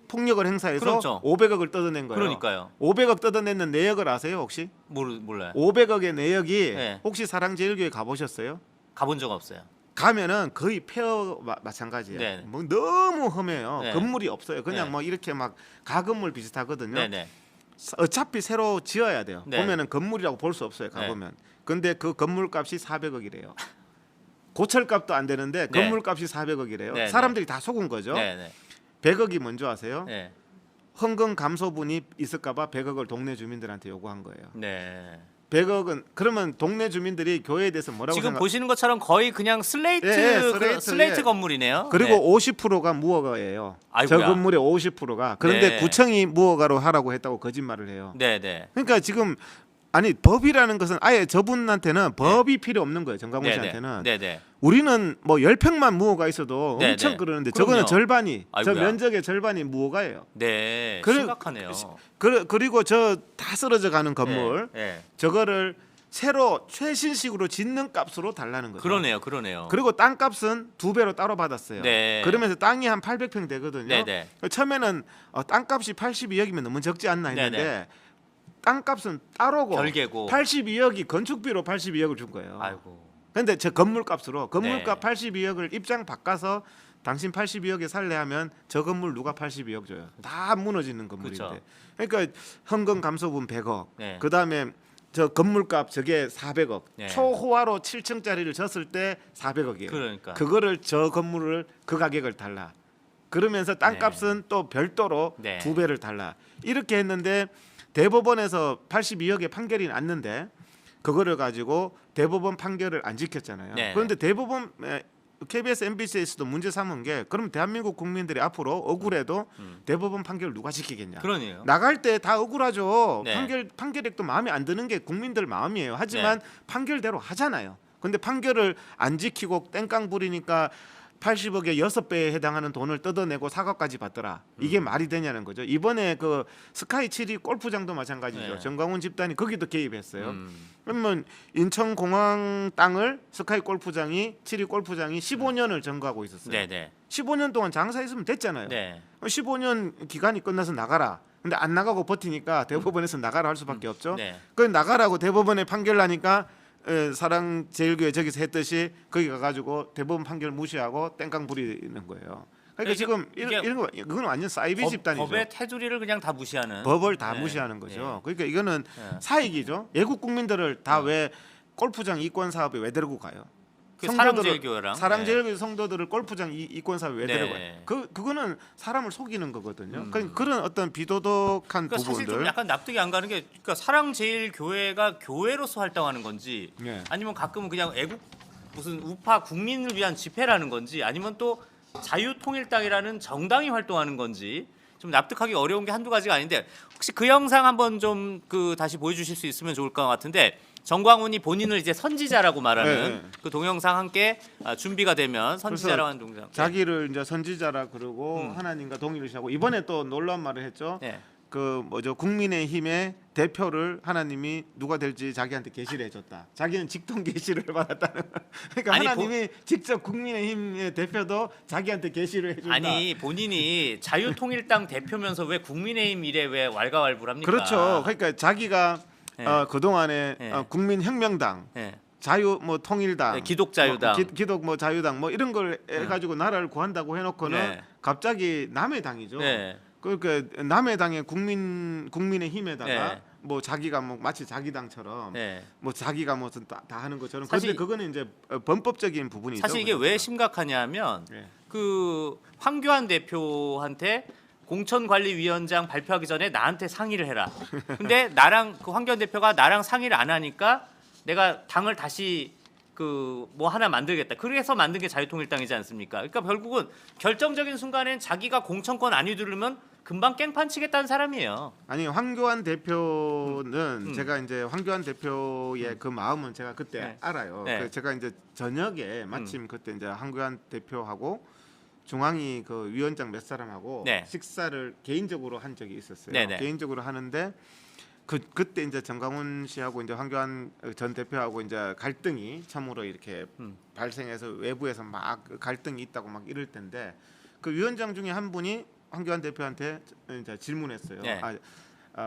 폭력을 행사해서 그렇죠. 500억을 뜯어낸 거예요. 그러니까요. 500억 뜯어내는 내역을 아세요 혹시? 몰라요. 500억의 내역이 네. 혹시 사랑제일교회 가보셨어요? 가본 적 없어요. 가면은 거의 폐허 마찬가지예요. 네. 뭐 너무 험해요. 네. 건물이 없어요. 그냥 네. 뭐 이렇게 막 가건물 비슷하거든요. 네네. 어차피 새로 지어야 돼요. 네. 보면은 건물이라고 볼 수 없어요. 가보면. 근데 그 건물값이 400억이래요. 고철값도 안 되는데 네. 건물값이 400억이래요. 네, 사람들이 다 속은 거죠. 네네. 100억이 뭔지 아세요? 네. 헌금 감소분이 있을까봐 100억을 동네 주민들한테 요구한 거예요. 네. 100억은 그러면 동네 주민들이 교회에 대해서 뭐라고 지금 생각? 보시는 것처럼 거의 그냥 슬레이트 슬레이트, 예. 건물이네요. 그리고 네. 50%가 무허가예요. 아이고야. 저 건물의 50%가. 그런데 네. 구청이 무허가로 하라고 했다고 거짓말을 해요. 네네. 그러니까 지금 아니 법이라는 것은 아예 저분한테는 법이 필요 없는 거예요. 정광훈 씨한테는. 네네. 우리는 뭐 10평만 무허가 있어도 네네. 엄청 그러는데 그럼요. 저거는 절반이 저 아이고야. 면적의 절반이 무허가예요. 네. 그래- 심각하네요. 그리고 저 다 쓰러져 가는 건물 네. 저거를 새로 최신식으로 짓는 값으로 달라는 거죠. 그러네요. 그리고 땅값은 2배로 따로 받았어요. 네. 그러면서 땅이 한 800평 되거든요. 네네. 처음에는 땅값이 82억이면 너무 적지 않나 했는데 네네. 땅값은 따로고 별개고. 82억이 건축비로 82억을 준 거예요. 아이고. 근데 저 건물값으로 건물값 네. 82억을 입장 바꿔서 당신 82억에 살래 하면 저 건물 누가 82억 줘요. 다 무너지는 건물인데. 그쵸. 그러니까 현금 감소분 100억. 네. 그다음에 저 건물값 저게 400억. 네. 초호화로 7층짜리를 졌을 때 400억이에요. 그러니까. 그거를 저 건물을 그 가격을 달라. 그러면서 땅값은 또 별도로 네. 2배를 달라. 이렇게 했는데 대법원에서 82억의 판결이 났는데 그거를 가지고 대법원 판결을 안 지켰잖아요. 네. 그런데 대법원 KBS, MBC에서도 문제 삼은 게 그럼 대한민국 국민들이 앞으로 억울해도 대법원 판결을 누가 지키겠냐? 그러네요. 나갈 때 다 억울하죠. 네. 판결액도 마음에 안 드는 게 국민들 마음이에요. 하지만 판결대로 하잖아요. 근데 판결을 안 지키고 땡깡 부리니까 80억에 6배에 해당하는 돈을 뜯어내고 사과까지 받더라. 이게 말이 되냐는 거죠. 이번에 그 스카이 7위 골프장도 마찬가지죠. 네. 정광훈 집단이 거기도 개입했어요. 그러면 인천공항 땅을 스카이 골프장이 7위 골프장이 15년을 점거하고 있었어요. 네네. 15년 동안 장사했으면 됐잖아요. 네. 15년 기간이 끝나서 나가라. 근데 안 나가고 버티니까 대법원에서 나가라 할 수밖에 없죠. 네. 그 나가라고 대법원에 판결 나니까 사랑제일교회 저기서 했듯이 거기 가가지고 대법원 판결 무시하고 땡깡 부리는 거예요. 그러니까 지금 이런 거 이건 완전 사이비 집단이죠. 법의 테두리를 그냥 다 무시하는. 법을 다 네. 무시하는 거죠. 네. 그러니까 이거는 네. 사익이죠. 외국 국민들을 다 왜 골프장 이권 사업에 왜 데리고 가요? 그 사랑제일교회랑 사랑제일교회 성도들을 골프장 이권 사업에 왜 네. 데려가요? 그거는 사람을 속이는 거거든요. 그러니까 그런 어떤 비도덕한 그러니까 사실 좀 부분들. 약간 납득이 안 가는 게 그러니까 사랑제일교회가 교회로서 활동하는 건지 네. 아니면 가끔은 그냥 애국 무슨 우파 국민을 위한 집회라는 건지 아니면 또 자유통일당이라는 정당이 활동하는 건지 좀 납득하기 어려운 게 한두 가지가 아닌데 혹시 그 영상 한번 좀 그 다시 보여주실 수 있으면 좋을 것 같은데 정광훈이 본인을 이제 선지자라고 말하는 네. 그 동영상 함께 준비가 되면 선지자라고 하는 동영상. 자기를 이제 선지자라 그러고 하나님과 동일시하고 이번에 또 놀라운 말을 했죠. 네. 그 뭐죠 국민의힘의 대표를 하나님이 누가 될지 자기한테 계시를 해줬다. 자기는 직통 계시를 받았다는. 그러니까 아니, 하나님이 직접 국민의힘의 대표도 자기한테 계시를 해준다. 아니 본인이 자유통일당 대표면서 왜 국민의힘 일에 왜 왈가왈부합니까? 그렇죠. 그러니까 자기가 그동안에 예. 국민혁명당, 예. 자유 뭐 통일당, 네, 기독자유당. 기독 뭐 자유당 뭐 이런 걸 해가지고 나라를 구한다고 해놓고는 네. 갑자기 남의 당이죠. 네. 그러니까 남의 당의 국민의 힘에다가 네. 뭐 자기가 뭐 마치 자기 당처럼 네. 뭐 자기가 무슨 다 하는 것처럼. 사실- 그런데 그거는 이제 범법적인 부분이죠. 사실 이게 왜 심각하냐면 예. 그 황교안 대표한테 공천관리위원장 발표하기 전에 나한테 상의를 해라. 근데 나랑 그 황교안 대표가 나랑 상의를 안 하니까 내가 당을 다시 그 뭐 하나 만들겠다. 그래서 만든 게 자유통일당이지 않습니까? 그러니까 결국은 결정적인 순간엔 자기가 공천권 안 휘두르면 금방 깽판 치겠다는 사람이에요. 아니 황교안 대표는 제가 이제 황교안 대표의 그 마음은 제가 그때 네. 알아요. 네. 그 제가 이제 저녁에 마침 그때 이제 황교안 대표하고 중앙위 그 위원장 몇 사람하고 네. 식사를 개인적으로 한 적이 있었어요. 네네. 개인적으로 하는데 그때 이제 정강훈 씨하고 이제 황교안 전 대표하고 이제 갈등이 처음으로 이렇게 발생해서 외부에서 막 갈등이 있다고 막 이럴 텐데 그 위원장 중에 한 분이 황교안 대표한테 이제 질문했어요. 네.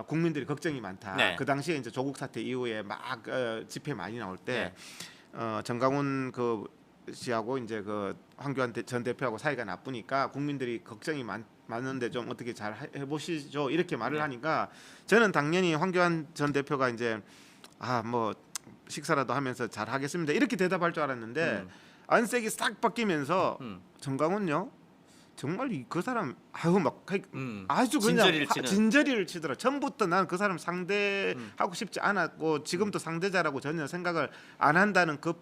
국민들이 걱정이 많다. 네. 그 당시에 이제 조국 사태 이후에 막 집회 많이 나올 때 네. 정강훈 그 씨하고 이제 그 황교안 전 대표하고 사이가 나쁘니까 국민들이 걱정이 많은데 좀 어떻게 잘 해보시죠 이렇게 말을 네. 하니까 저는 당연히 황교안 전 대표가 이제 뭐 식사라도 하면서 잘 하겠습니다 이렇게 대답할 줄 알았는데 안색이 싹 바뀌면서 정강훈요 정말 그 사람 막 아주 그냥 진저리를 치더라. 처음부터 난 그 사람 상대하고 싶지 않았고 지금도 상대자라고 전혀 생각을 안 한다는 그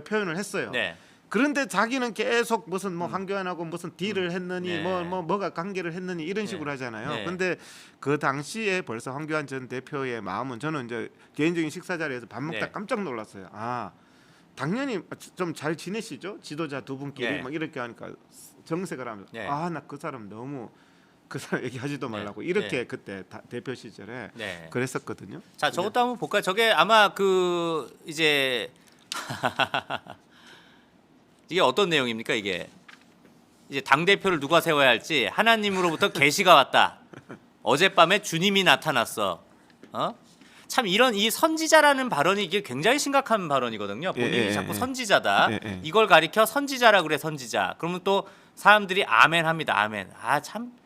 표현을 했어요. 네. 그런데 자기는 계속 무슨 뭐 황교안하고 무슨 딜을 했느니 네. 뭐가 관계를 했느니 이런 네. 식으로 하잖아요. 네. 그런데 그 당시에 벌써 황교안 전 대표의 마음은 저는 이제 개인적인 식사 자리에서 밥 먹다 네. 깜짝 놀랐어요. 당연히 좀 잘 지내시죠? 지도자 두 분끼리 네. 막 이렇게 하니까 정색을 하면서 네. 나 그 사람 너무 그 사람 얘기하지도 말라고 이렇게 네. 그때 대표 시절에 네. 그랬었거든요. 자, 저것도 한번 볼까요? 저게 아마 그 이제 이게 어떤 내용입니까? 이게 이제 당 대표를 누가 세워야 할지 하나님으로부터 계시가 왔다. 어젯밤에 주님이 나타났어. 참 이런 이 선지자라는 발언이 이게 굉장히 심각한 발언이거든요. 본인이 자꾸 선지자다. 이걸 가리켜 선지자라 그래 선지자. 그러면 또 사람들이 아멘 합니다. 아멘. 참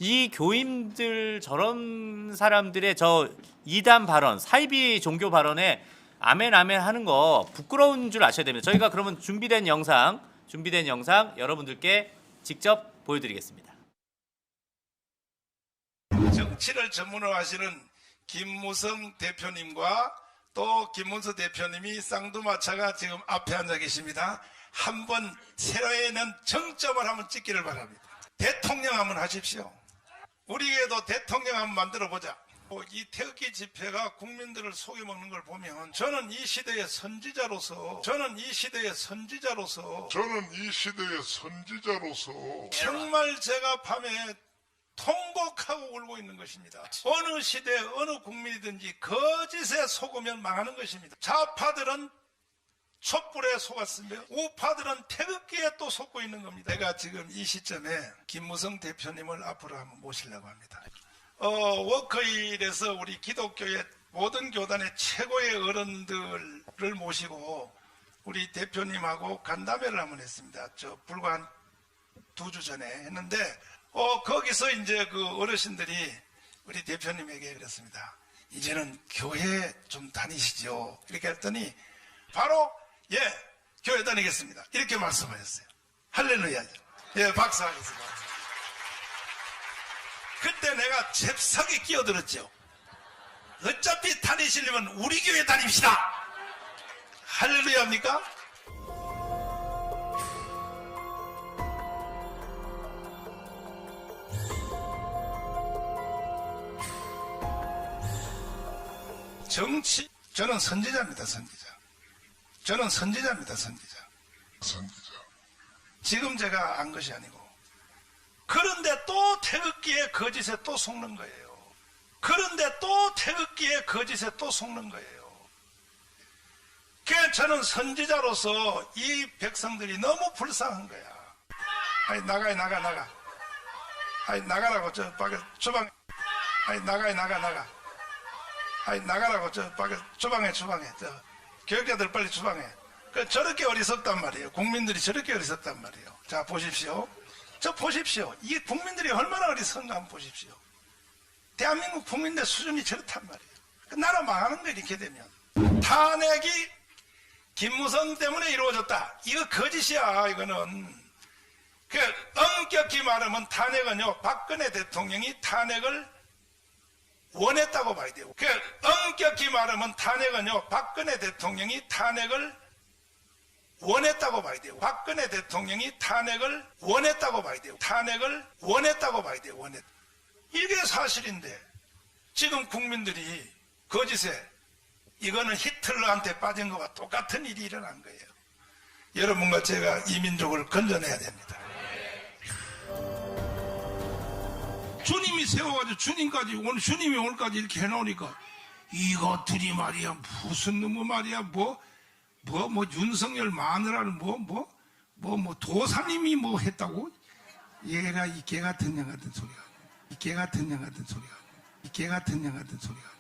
이 교인들 저런 사람들의 저 이단 발언, 사이비 종교 발언에 아멘 아멘 하는 거 부끄러운 줄 아셔야 됩니다. 저희가 그러면 준비된 영상 여러분들께 직접 보여드리겠습니다. 정치를 전문으로 하시는 김무성 대표님과 또 김문수 대표님이 쌍두마차가 지금 앞에 앉아 계십니다. 한번 새해에는 정점을 한번 찍기를 바랍니다. 대통령 한번 하십시오. 우리에도 대통령 한번 만들어보자. 이 태극기 집회가 국민들을 속여먹는 걸 보면 저는 이 시대의 선지자로서 정말 제가 밤에 통곡하고 울고 있는 것입니다. 어느 시대 어느 국민이든지 거짓에 속으면 망하는 것입니다. 좌파들은 촛불에 속았으며 우파들은 태극기에 또 속고 있는 겁니다. 제가 지금 이 시점에 김무성 대표님을 앞으로 한번 모시려고 합니다. 워커힐에서 우리 기독교의 모든 교단의 최고의 어른들을 모시고 우리 대표님하고 간담회를 한번 했습니다. 불과 한 2주 전에 했는데 거기서 이제 그 어르신들이 우리 대표님에게 그랬습니다. 이제는 교회 좀 다니시죠. 이렇게 했더니 바로 교회 다니겠습니다. 이렇게 말씀하셨어요. 할렐루야죠. 박수하겠습니다. 그때 내가 잽싸게 끼어들었죠. 어차피 다니시려면 우리 교회 다닙시다. 할렐루야입니까? 정치, 저는 선지자입니다. 선지자. 지금 제가 안 것이 아니고. 그런데 또 태극기의 거짓에 또 속는 거예요. 그래서 저는 선지자로서 이 백성들이 너무 불쌍한 거야. 나가. 나가라고 저 밖에 주방. 나가. 아니 나가라고 저 밖에 주방에 저 교육자들 빨리 주방에. 그 저렇게 어리석단 말이에요. 국민들이 저렇게 어리석단 말이에요. 자 보십시오. 저 보십시오. 이게 국민들이 얼마나 어리석나 한번 보십시오. 대한민국 국민들 수준이 저렇단 말이에요. 그 나라 망하는 거 이렇게 되면. 탄핵이 김무성 때문에 이루어졌다. 이거 거짓이야. 이거는. 그 엄격히 말하면 탄핵은요. 박근혜 대통령이 탄핵을 원했다고 봐야 돼요. 그 엄격히 말하면 탄핵은요. 박근혜 대통령이 탄핵을 원했다고 봐야 돼요. 박근혜 대통령이 탄핵을 원했다고 봐야 돼요. 탄핵을 원했다고 봐야 돼요. 이게 사실인데 지금 국민들이 거짓에 이거는 히틀러한테 빠진 것과 똑같은 일이 일어난 거예요. 여러분과 제가 이 민족을 건져내야 됩니다. 주님이 세워가지고 주님까지 오늘 주님이 오늘까지 이렇게 해놓으니까 이것들이 말이야 무슨 놈의 말이야 뭐 윤석열 마누라를 도사님이 뭐 했다고 얘가 이 개 같은 년 같은 소리가 이 개 같은 년 같은 소리가 이 개 같은 년 같은 소리가.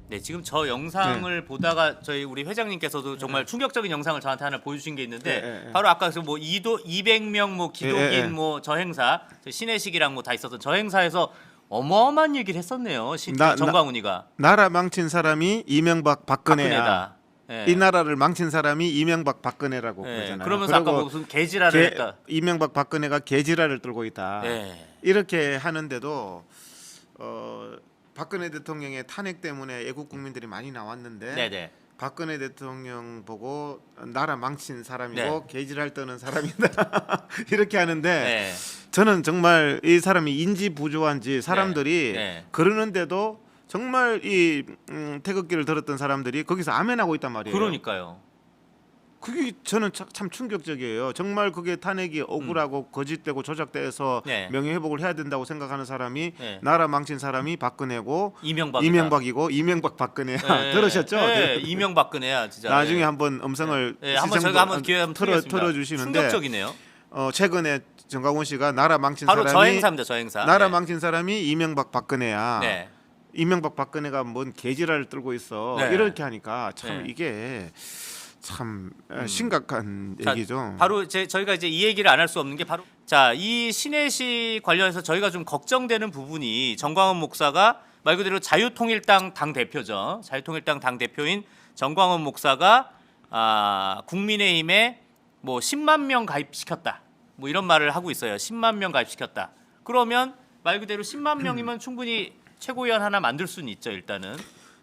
네, 지금 저 영상을 보다가 저희 우리 회장님께서도 정말 충격적인 영상을 저한테 하나 보여주신 게 있는데 바로 아까 뭐 200명 뭐 기독인 뭐 저 행사 신혜식이랑 뭐 다 있었던 저 행사에서 어마어마한 얘기를 했었네요. 정광훈이가 나라 망친 사람이 이명박 박근혜야. 예. 이 나라를 망친 사람이 이명박 박근혜라고 예. 그러잖아요. 그러면서 아까 무슨 개지랄을 했다. 이명박 박근혜가 개지랄을 떨고 있다. 예. 이렇게 하는데도 박근혜 대통령의 탄핵 때문에 애국 국민들이 많이 나왔는데 네네. 박근혜 대통령 보고 나라 망친 사람이고 네. 개지랄 떠는 사람이다 이렇게 하는데 네. 저는 정말 이 사람이 인지 부조한지 사람들이 네. 그러는데도 정말 이 태극기를 들었던 사람들이 거기서 아멘하고 있단 말이에요. 그러니까요. 그게 저는 참 충격적이에요. 정말 그게 탄핵이 억울하고 거짓되고 조작돼서 네. 명예회복을 해야 된다고 생각하는 사람이 네. 나라 망친 사람이 박근혜고 이명박이고 이명박 박근혜야. 네. 들으셨죠? 네. 이명박근혜야 진짜. 나중에 한번 음성을 네. 한번 저희가 한번 기회 한번 틀어주시는데 충격적이네요. 최근에 정광훈 씨가 나라 망친 바로 사람이 저 행사입니다. 저 행사. 나라 네. 망친 사람이 이명박 박근혜야. 네. 이명박 박근혜가 뭔 개지랄을 떨고 있어. 네. 이렇게 하니까 참 네. 이게 참 심각한 자, 얘기죠. 바로 저희가 이제 이 얘기를 안 할 수 없는 게 바로 이 신혜식 관련해서 저희가 좀 걱정되는 부분이 정광훈 목사가 말 그대로 자유통일당 당 대표죠. 자유통일당 당 대표인 정광훈 목사가 국민의힘에 뭐 10만 명 가입시켰다. 뭐 이런 말을 하고 있어요. 10만 명 가입시켰다. 그러면 말 그대로 10만 명이면 충분히 최고위원 하나 만들 수는 있죠. 일단은.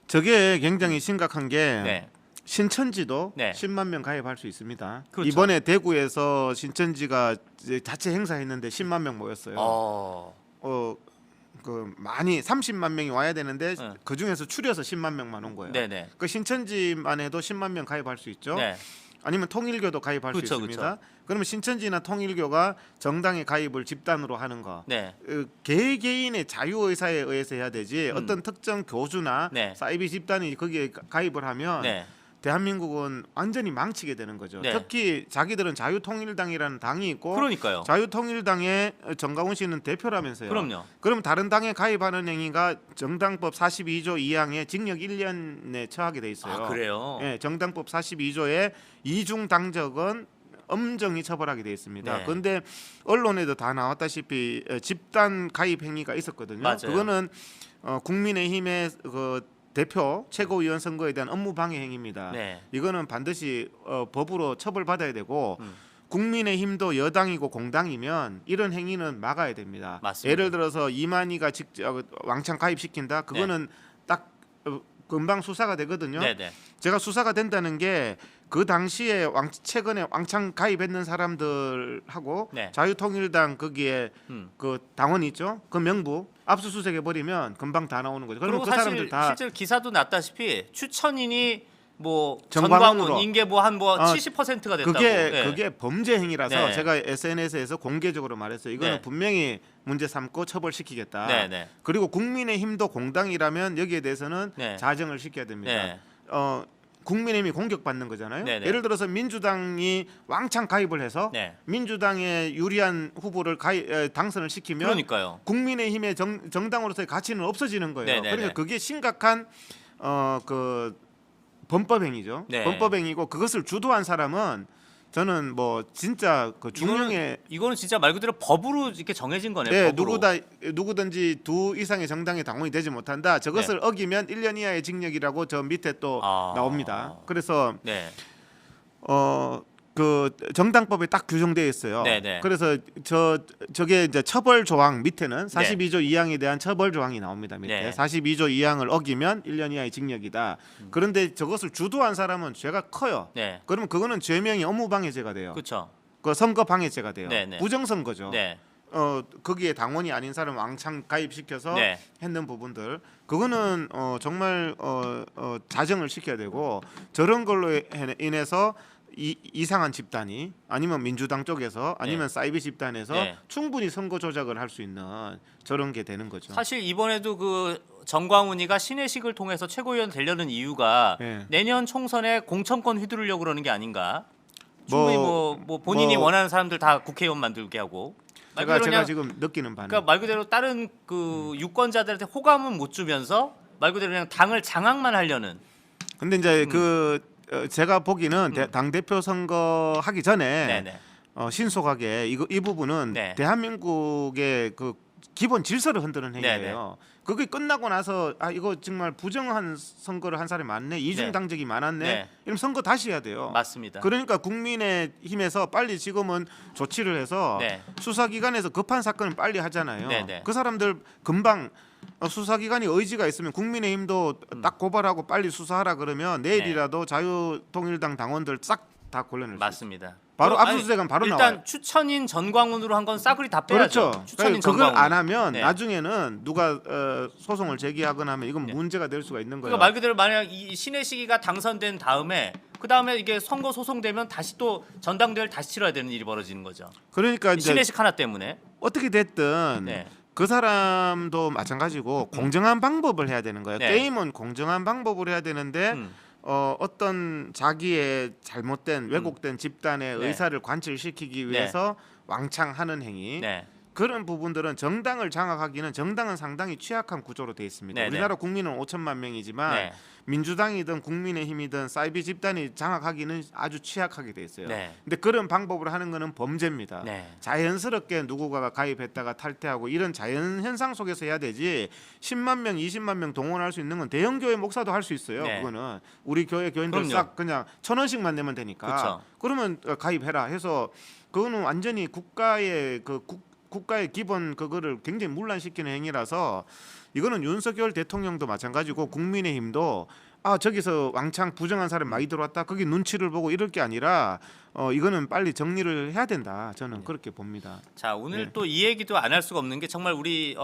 저게 굉장히 심각한 게 네. 신천지도 네. 10만 명 가입할 수 있습니다. 그렇죠. 이번에 대구에서 신천지가 이제 자체 행사했는데 10만 명 모였어요. 그 많이 30만 명이 와야 되는데 네. 그 중에서 추려서 10만 명만 온 거예요. 네네. 그 신천지만 해도 10만 명 가입할 수 있죠. 네. 아니면 통일교도 가입할 그쵸, 수 있습니다. 그러면 신천지나 통일교가 정당의 가입을 집단으로 하는 거, 네. 개개인의 자유의사에 의해서 해야 되지 어떤 특정 교주나 네. 사이비 집단이 거기에 가입을 하면 네. 대한민국은 완전히 망치게 되는 거죠. 네. 특히 자기들은 자유통일당이라는 당이 있고 그러니까요. 자유통일당의 정광훈 씨는 대표라면서요. 그럼요. 그럼 다른 당에 가입하는 행위가 정당법 42조 2항에 징역 1년에 처하게 돼 있어요. 그래요. 예, 정당법 42조에 이중 당적은 엄정히 처벌하게 돼 있습니다. 네. 그런데 언론에도 다 나왔다시피 집단 가입 행위가 있었거든요. 맞아요. 그거는 국민의힘의 그 대표 최고위원 선거에 대한 업무 방해 행위입니다. 네. 이거는 반드시 법으로 처벌받아야 되고 국민의힘도 여당이고 공당이면 이런 행위는 막아야 됩니다. 맞습니다. 예를 들어서 이만희가 직접 왕창 가입시킨다. 그거는 딱 금방 수사가 되거든요. 네네. 제가 수사가 된다는 게 그 당시에 최근에 왕창 가입했는 사람들하고 네. 자유통일당 거기에 그 당원 있죠? 그 명부 압수수색해 버리면 금방 다 나오는 거죠. 그러면 그리고 그 사실 사람들 다 실제로 기사도 났다시피 추천인이 뭐 정광훈으로. 전광훈 인계 뭐 한 뭐 70%가 됐다고. 그게 범죄 행위라서 네. 제가 SNS에서 공개적으로 말했어요. 이거는 네. 분명히 문제 삼고 처벌시키겠다. 네, 네. 그리고 국민의힘도 공당이라면 여기에 대해서는 네. 자정을 시켜야 됩니다. 네. 국민의힘이 공격받는 거잖아요. 네, 네. 예를 들어서 민주당이 왕창 가입을 해서 네. 민주당에 유리한 후보를 당선을 시키면 그러니까요. 국민의힘의 정당으로서의 가치는 없어지는 거예요. 네, 네, 그러니까 네. 그게 심각한 그 범법행위죠. 네. 범법행위고 그것을 주도한 사람은 저는 뭐 진짜 그 중형의 이거는 진짜 말 그대로 법으로 이렇게 정해진 거네요. 네, 법으로. 누구든지 2 이상의 정당의 당원이 되지 못한다. 저것을 어기면 1년 이하의 징역이라고 저 밑에 또 나옵니다. 그래서 네. 그 정당법에 딱 규정되어 있어요. 네, 네. 그래서 저게 이제 처벌 조항 밑에는 42조 2항에 대한 처벌 조항이 나옵니다. 밑에 네. 42조 2항을 어기면 1년 이하의 징역이다. 그런데 저것을 주도한 사람은 죄가 커요. 네. 그러면 그거는 죄명이 업무방해죄가 돼요. 그렇죠. 그 선거방해죄가 돼요. 네, 네. 부정선거죠. 네. 거기에 당원이 아닌 사람 왕창 가입시켜서 네. 했는 부분들 그거는 정말 자정을 시켜야 되고 저런 걸로 인해서 이상한 집단이 아니면 민주당 쪽에서 아니면 사이비 집단에서 네. 충분히 선거 조작을 할 수 있는 저런 게 되는 거죠. 사실 이번에도 그 정광훈이가 신혜식을 통해서 최고위원 되려는 이유가 네. 내년 총선에 공천권 휘두르려고 그러는 게 아닌가? 충분히 뭐- 뭐 본인이 뭐- 원하는 사람들 다 국회의원 만들게 하고. 말 제가 그대로 그냥 지금 느끼는 바는 그러니까 말 그대로 다른 그 유권자들한테 호감은 못 주면서 말 그대로 그냥 당을 장악만 하려는. 근데 이제 제가 보기는 당 대표 선거 하기 전에 네네. 신속하게 이 부분은 네. 대한민국의 그 기본 질서를 흔드는 행위예요. 네네. 그게 끝나고 나서 이거 정말 부정한 선거를 한 사람이 많네, 이중 네. 당적이 많았네. 네. 이러면 선거 다시 해야 돼요. 맞습니다. 그러니까 국민의힘에서 빨리 지금은 조치를 해서 네. 수사기관에서 급한 사건을 빨리 하잖아요. 네네. 그 사람들 금방 수사기관이 의지가 있으면 국민의힘도 딱 고발하고 빨리 수사하라 그러면 내일이라도 자유통일당 당원들 싹 다 걸러낼 수 있어요. 맞습니다. 바로 아니, 압수수색은 바로 일단 나와요. 추천인 전광훈으로 한 건 싸그리 다 빼야죠. 그렇죠. 추천인 그걸 전광훈. 안 하면 네. 나중에는 누가 소송을 제기하거나 하면 이건 문제가 될 수가 있는 거예요. 그러니까 말 그대로 만약 이 신혜식이가 당선된 다음에 그 다음에 이게 선거 소송되면 다시 또 전당대회를 다시 치러야 되는 일이 벌어지는 거죠. 그러니까 이제 신혜식 하나 때문에. 어떻게 됐든 네. 그 사람도 마찬가지고 공정한 방법을 해야 되는 거예요. 네. 게임은 공정한 방법을 해야 되는데 음. 어떤 자기의 잘못된 왜곡된 집단의 네. 의사를 관철시키기 위해서 왕창 하는 행위 네. 그런 부분들은 정당을 장악하기는 정당은 상당히 취약한 구조로 돼 있습니다. 네, 우리나라 국민은 5천만 명이지만 네. 민주당이든 국민의힘이든 사이비 집단이 장악하기는 아주 취약하게 돼 있어요. 네. 근데 그런 방법으로 하는 거는 범죄입니다. 네. 자연스럽게 누구가 가입했다가 탈퇴하고 이런 자연 현상 속에서 해야 되지 10만 명, 20만 명 동원할 수 있는 건 대형 교회 목사도 할 수 있어요. 네. 그거는 우리 교회 교인들 그럼요. 싹 그냥 1,000원씩만 내면 되니까. 그쵸. 그러면 가입해라 해서 그거는 완전히 국가의 국가의 기본 그거를 굉장히 문란시키는 행위라서 이거는 윤석열 대통령도 마찬가지고 국민의힘도 저기서 왕창 부정한 사람 많이 들어왔다 거기 눈치를 보고 이럴 게 아니라 이거는 빨리 정리를 해야 된다 저는 그렇게 봅니다. 자 오늘 네. 또 이 얘기도 안 할 수가 없는 게 정말 우리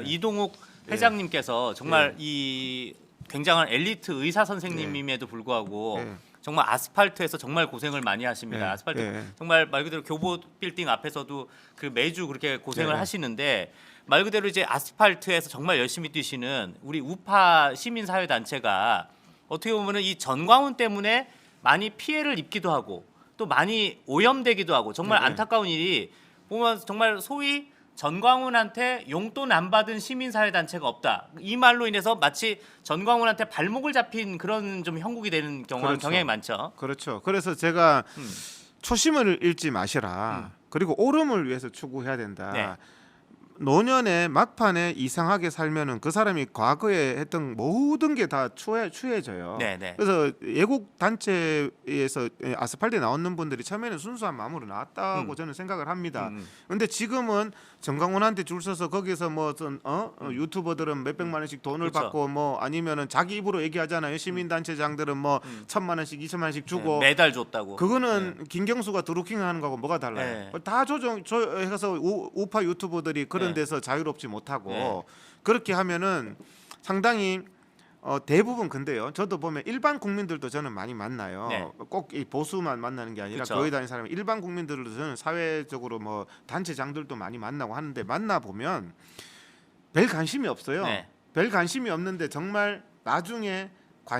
이동욱 회장님께서 정말 이 굉장한 엘리트 의사 선생님임에도 불구하고 네. 정말 아스팔트에서 정말 고생을 많이 하십니다. 네. 아스팔트 네. 정말 말 그대로 교보 빌딩 앞에서도 그 매주 그렇게 고생을 네. 하시는데 말 그대로 이제 아스팔트에서 정말 열심히 뛰시는 우리 우파 시민 사회 단체가 어떻게 보면은 이 전광훈 때문에 많이 피해를 입기도 하고 또 많이 오염되기도 하고 정말 네. 안타까운 일이 보면 정말 소위 전광훈한테 용돈 안 받은 시민사회 단체가 없다. 이 말로 인해서 마치 전광훈한테 발목을 잡힌 그런 좀 형국이 되는 그렇죠. 경향이 많죠. 그렇죠. 그래서 제가 초심을 잃지 마시라. 그리고 옳음을 위해서 추구해야 된다. 네. 노년에 막판에 이상하게 살면은 그 사람이 과거에 했던 모든 게 다 추해져요. 네, 네. 그래서 애국 단체에서 아스팔트에 나오는 분들이 처음에는 순수한 마음으로 나왔다고 저는 생각을 합니다. 근데 지금은 정광훈한테 줄 서서 거기서 뭐 유튜버들은 몇 백만 원씩 돈을 그렇죠. 받고 뭐 아니면은 자기 입으로 얘기하잖아요. 시민 단체장들은 뭐 1,000만 원씩 2천만 원씩 주고 네, 매달 줬다고. 그거는 김경수가 드루킹 하는 거하고 뭐가 달라요? 네. 다 해서 우파 유튜버들이 그런 네. 데서 자유롭지 못하고 네. 그렇게 하면은 상당히 대부분 근데요. 저도 보면 일반 국민들도 저는 많이 만나요. 네. 꼭 이 보수만 만나는 게 아니라 그쵸. 교회 다니는 사람 일반 국민들도 저는 사회적으로 뭐 단체장들도 많이 만나고 하는데 만나 보면 별 관심이 없어요. 네. 별 관심이 없는데 정말 나중에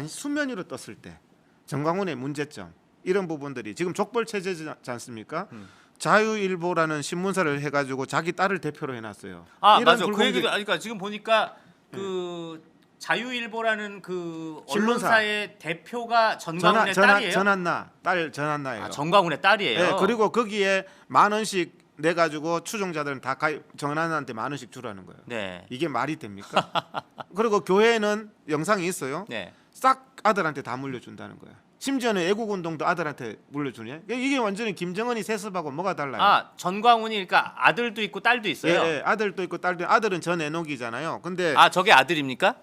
수면 위로 떴을 때 정광훈의 문제점 이런 부분들이 지금 족벌 체제지 않습니까? 자유일보라는 신문사를 해가지고 자기 딸을 대표로 해놨어요. 아 이런 맞아. 그 불공정- 얘기도 그러니까 지금 보니까 그 자유일보라는 그 신문사. 언론사의 대표가 전광훈의 딸이에요. 전한나 딸 전한나예요. 아, 전광훈의 딸이에요. 네, 그리고 거기에 10,000원씩 내 가지고 추종자들은 다 전한나한테 10,000원씩 주라는 거예요. 네. 이게 말이 됩니까? 그리고 교회는 영상이 있어요. 네. 싹 아들한테 다 물려준다는 거야. 심지어는 애국운동도 아들한테 물려주냐? 이게 완전히 김정은이 세습하고 뭐가 달라요? 아 전광훈이 그러니까 아들도 있고 딸도 있어요. 예, 아들도 있고 딸도 아들은 전 애녹이잖아요. 근데 아 저게 아들입니까?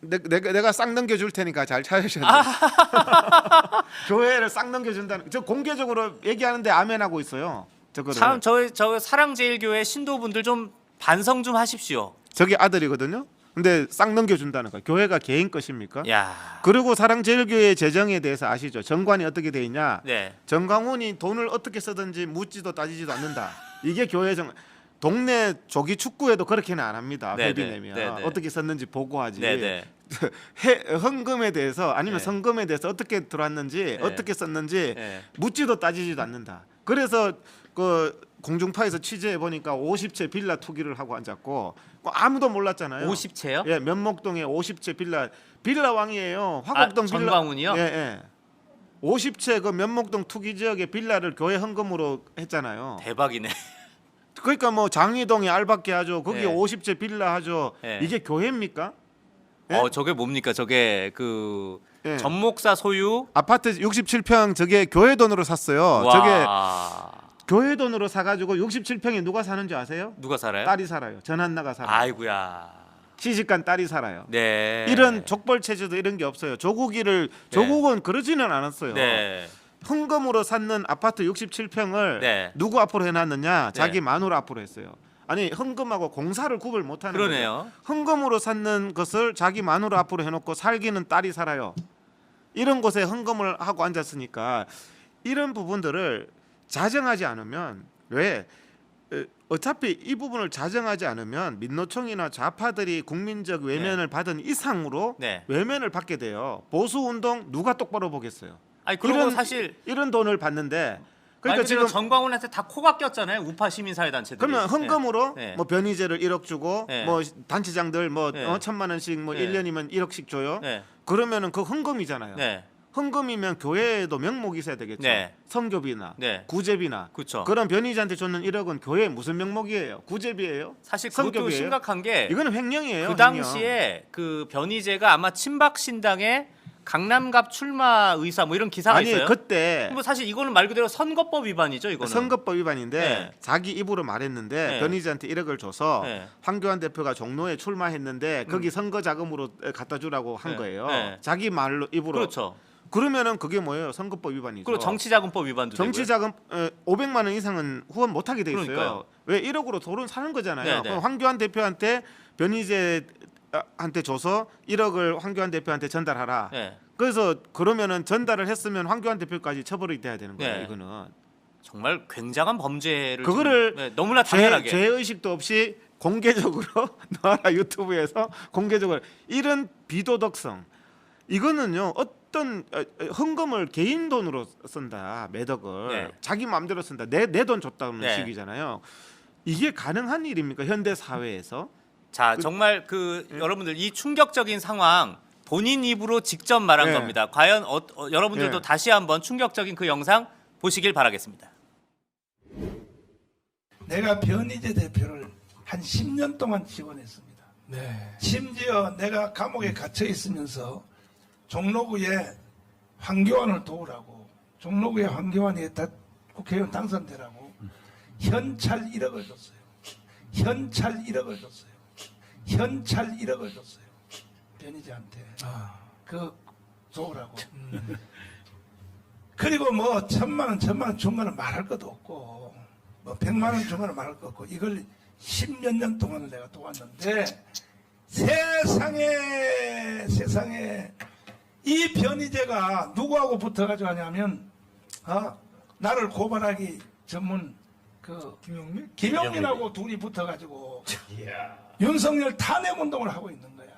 내가 싹 넘겨줄 테니까 잘 찾으셔야 돼요. 교회를 싹 넘겨준다는 저 공개적으로 얘기하는데 아멘하고 있어요. 저거를. 참 저 사랑제일교회 신도분들 좀 반성 좀 하십시오. 저게 아들이거든요. 근데 싹 넘겨준다는 거야. 교회가 개인 것입니까? 야. 그리고 사랑제일교회 재정에 대해서 아시죠? 정관이 어떻게 돼 있냐? 네. 정광훈이 돈을 어떻게 쓰든지 묻지도 따지지도 않는다. 이게 교회 정 동네 조기 축구에도 그렇게는 안 합니다. 네네. 회비 내면 네네. 어떻게 썼는지 보고하지. 네네. 헌금에 대해서 아니면 네. 성금에 대해서 어떻게 들어왔는지 네. 어떻게 썼는지 네. 묻지도 따지지도 않는다. 그래서 그 공중파에서 취재해 보니까 50채 빌라 투기를 하고 앉았고 아무도 몰랐잖아요. 50채요? 예, 면목동에 50채 빌라 왕이에요. 화곡동 빌라. 전광훈이요? 예, 예. 50채 그 면목동 투기 지역의 빌라를 교회 헌금으로 했잖아요. 대박이네. 그러니까 뭐 장이동에 알박기 하죠. 거기 네. 50채 빌라 하죠. 네. 이게 교회입니까? 예? 저게 뭡니까? 저게 그 예. 전목사 소유. 아파트 67평 저게 교회 돈으로 샀어요. 와. 저게 교회 돈으로 사가지고 67평에 누가 사는지 아세요? 누가 살아요? 딸이 살아요. 전한나가 살아요. 아이고야. 시집간 딸이 살아요. 네. 이런 족벌 체제도 이런 게 없어요. 조국은 그러지는 않았어요. 네. 헌금으로 샀는 아파트 67평을 네. 누구 앞으로 해놨느냐? 네. 자기 마누라 앞으로 했어요. 아니 헌금하고 공사를 구별 못하는 거예요. 그러네요. 헌금으로 샀는 것을 자기 마누라 앞으로 해놓고 살기는 딸이 살아요. 이런 곳에 헌금을 하고 앉았으니까 이런 부분들을 자정하지 않으면 왜 어차피 이 부분을 자정하지 않으면 민노총이나 좌파들이 국민적 외면을 받은 이상으로 네. 외면을 받게 돼요. 보수 운동 누가 똑바로 보겠어요. 아니 그리고 사실 이런 돈을 받는데 그러니까 그러니까 지금 지금 전광훈한테 다 코가 꼈잖아요. 우파 시민사회 단체들이. 그러면 헌금으로 네. 뭐 변희재를 1억 주고 네. 뭐 단체장들 뭐 네. 1,000만 원씩 뭐 네. 1년이면 1억씩 줘요. 네. 그러면은 그 헌금이잖아요. 네. 헌금이면 교회에도 명목이 있어야 되겠죠. 네. 성교비나 네. 구제비나 그렇죠. 그런 변희재한테 줬는 1억은 교회에 무슨 명목이에요? 구제비예요? 사실 그것도 성격이에요? 심각한 게 이거는 횡령이에요. 그 당시에 그 변희재가 아마 친박 신당에 강남갑 출마 의사 뭐 이런 기사가 아니 있어요. 그때 뭐 사실 이거는 말 그대로 선거법 위반이죠, 이거는. 선거법 위반인데 네. 자기 입으로 말했는데 네. 변희재한테 1억을 줘서 네. 황교안 대표가 종로에 출마했는데 거기 선거 자금으로 갖다 주라고 한 네. 거예요. 네. 자기 말로 입으로. 그렇죠. 그러면은 그게 뭐예요? 선거법 위반이죠. 그리고 정치자금법 위반도 정치 되고요. 자금 500만 원 이상은 후원 못 하게 돼 있어요. 그러니까요. 왜 1억으로 돈은 사는 거잖아요. 네, 네. 그럼 황교안 대표한테 변희재한테 줘서 1억을 황교안 대표한테 전달하라. 네. 그래서 그러면은 전달을 했으면 황교안 대표까지 처벌이 돼야 되는 거예요. 네. 이거는 정말 굉장한 범죄를 그거를 좀, 너무나 당연하게. 죄 의식도 없이 공개적으로 나와라 유튜브에서 공개적으로 이런 비도덕성 이거는요 어떤 헌금을 개인 돈으로 쓴다 매덕을 네. 자기 마음대로 쓴다 내 돈 줬다는 네. 식이잖아요. 이게 가능한 일입니까 현대 사회에서? 자, 정말 여러분들 이 충격적인 상황 본인 입으로 직접 말한 네. 겁니다. 과연 여러분들도 네. 다시 한번 충격적인 그 영상 보시길 바라겠습니다. 내가 변희재 대표를 한 10년 동안 지원했습니다. 네. 심지어 내가 감옥에 갇혀 있으면서 종로구에 황교안을 도우라고 종로구에 황교안이 국회의원 당선되라고 현찰 1억을 줬어요. 현찰 1억을 줬어요. 현찰 1억을 줬어요. 변희재한테 그 도우라고. 그리고 뭐 1,000만 원 준 거는 말할 것도 없고 뭐 100만 원 준 거는 말할 것 없고 이걸 10몇 년 동안을 내가 도왔는데 세상에 이 변희재가 누구하고 붙어가지고 하냐면 나를 고발하기 전문 그 김용민하고 둘이 붙어가지고 윤석열 탄핵 운동을 하고 있는 거야.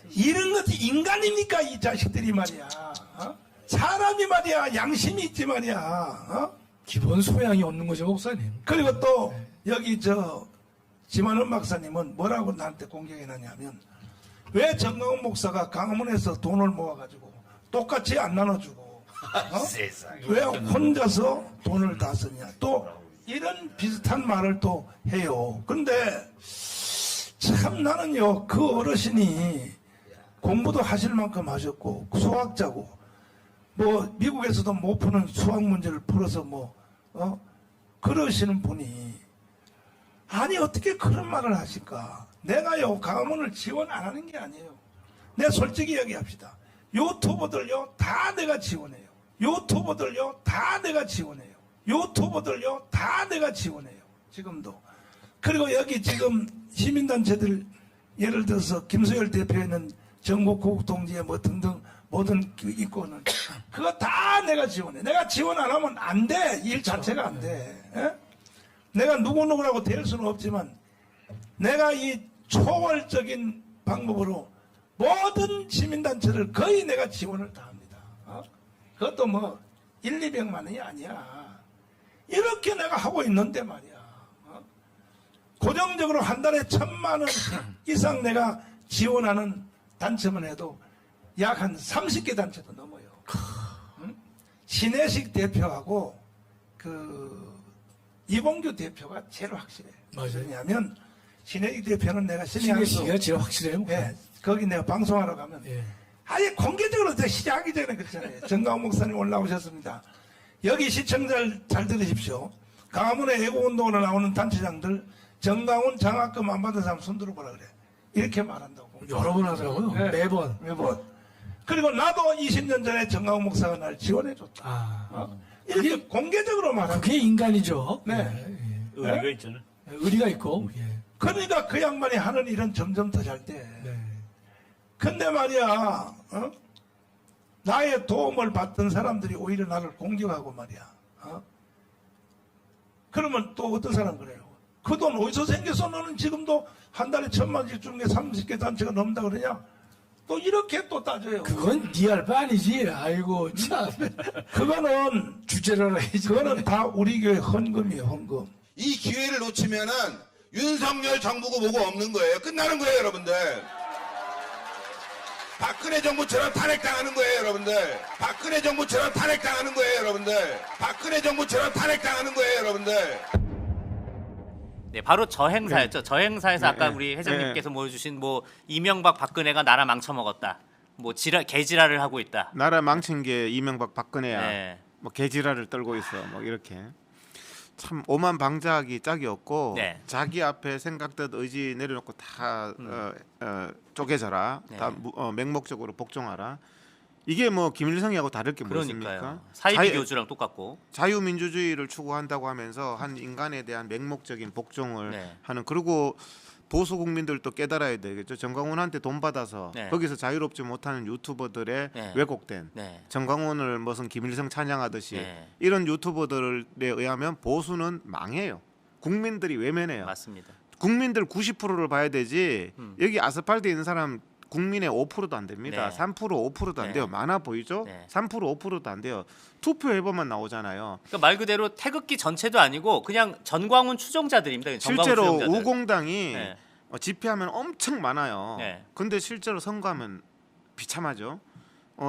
이런 것이 인간입니까 이 자식들이 말이야. 사람이 말이야 양심이 있지 말이야. 기본 소양이 없는 거죠, 목사님. 그리고 또 여기 지만원 박사님은 뭐라고 나한테 공격해놨냐면 왜 정강훈 목사가 강화문에서 돈을 모아가지고 똑같이 안 나눠주고 왜 혼자서 돈을 다 쓰냐 또 이런 비슷한 말을 또 해요. 근데 참 나는요 그 어르신이 공부도 하실 만큼 하셨고 수학자고 뭐 미국에서도 못 푸는 수학 문제를 풀어서 그러시는 분이 아니 어떻게 그런 말을 하실까? 내가요 강화문을 지원 안 하는 게 아니에요. 내가 솔직히 얘기합시다. 유튜버들요 다 내가 지원해요. 유튜버들요 다 내가 지원해요. 유튜버들요 다 내가 지원해요. 지금도. 그리고 여기 지금 시민단체들 예를 들어서 김소열 대표에는 전국 구국동지에 뭐 등등 모든 그 이권은 그거 다 내가 지원해. 내가 지원 안 하면 안 돼. 일 자체가 안 돼. 에? 내가 누구누구라고 될 수는 없지만 내가 이 초월적인 방법으로 모든 시민단체를 거의 내가 지원을 다 합니다. 그것도 뭐 1, 200만 원이 아니야. 이렇게 내가 하고 있는데 말이야. 고정적으로 한 달에 1,000만 원 이상 내가 지원하는 단체만 해도 약 한 30개 단체도 넘어요. 신혜식 대표하고 이봉규 대표가 제일 확실해. 맞아요. 왜냐하면 신혜식 대표는 내가 신혜 씨가 제일 확실해요. 예, 거기 내가 방송하러 가면 예. 아예 공개적으로 시작하기 전에 그랬잖아요. 정강훈 목사님 올라오셨습니다. 여기 시청자 잘 들으십시오. 강화문에 애국운동으로 나오는 단체장들 정강훈 장학금 안 받은 사람 손 들어보라 그래. 이렇게 말한다고. 여러 번 하더라고요. 네. 매번. 그리고 나도 20년 전에 정강훈 목사가 날 지원해줬다. 이렇게 공개적으로 말하는 그게 인간이죠. 네. 예. 의리가 있잖아. 의리가 있고. 예. 그러니까 그 양반이 하는 일은 점점 더 잘 돼. 네. 근데 말이야, 나의 도움을 받던 사람들이 오히려 나를 공격하고 말이야. 그러면 또 어떤 사람 그래요? 그 돈 어디서 생겨서 너는 지금도 한 달에 1,000만 원씩 주는 게 30개 단체가 넘는다 그러냐? 또 이렇게 또 따져요. 그건 네 할 바 아니지. 아이고 참. 그거는 주제를 해야지. 그거는 다 우리 교회 헌금이에요, 헌금. 이 기회를 놓치면은 윤석열 정부고 뭐고 없는 거예요. 끝나는 거예요, 여러분들. 박근혜 정부처럼 탄핵당하는 거예요, 여러분들. 박근혜 정부처럼 탄핵당하는 거예요, 여러분들. 박근혜 정부처럼 탄핵당하는 거예요, 여러분들. 네, 바로 저 행사였죠. 저 행사에서 아까 네, 우리 회장님께서 보여주신 뭐 이명박 박근혜가 나라 망쳐먹었다. 뭐 개지랄을 하고 있다. 나라 망친 게 이명박 박근혜야. 네. 뭐 개지랄을 떨고 있어. 뭐 이렇게 참 오만 방자하기 짝이 없고 네. 자기 앞에 생각듯 의지 내려놓고 다 쪼개져라. 네. 다 맹목적으로 복종하라. 이게 뭐 김일성이하고 다를 게 뭐 있습니까? 그러니까요. 사이비 교주랑 똑같고. 자유민주주의를 추구한다고 하면서 한 인간에 대한 맹목적인 복종을 네. 하는. 그리고 보수 국민들도 깨달아야 되겠죠. 정광훈한테 돈 받아서 네. 거기서 자유롭지 못하는 유튜버들의 네. 왜곡된 네. 정광훈을 무슨 김일성 찬양하듯이 네. 이런 유튜버들에 의하면 보수는 망해요. 국민들이 외면해요. 맞습니다. 국민들 90%를 봐야 되지. 여기 아스팔트에 있는 사람 국민의 5%도 안 됩니다. 네. 3% 5%도 안 네. 돼요. 많아 보이죠? 네. 3% 5%도 안 돼요. 투표해보면 나오잖아요. 그러니까 말 그대로 태극기 전체도 아니고 그냥 전광훈 추종자들입니다. 전광훈 실제로 추종자들. 우공당이 네. 집회하면 엄청 많아요. 네. 근데 실제로 선거하면 비참하죠.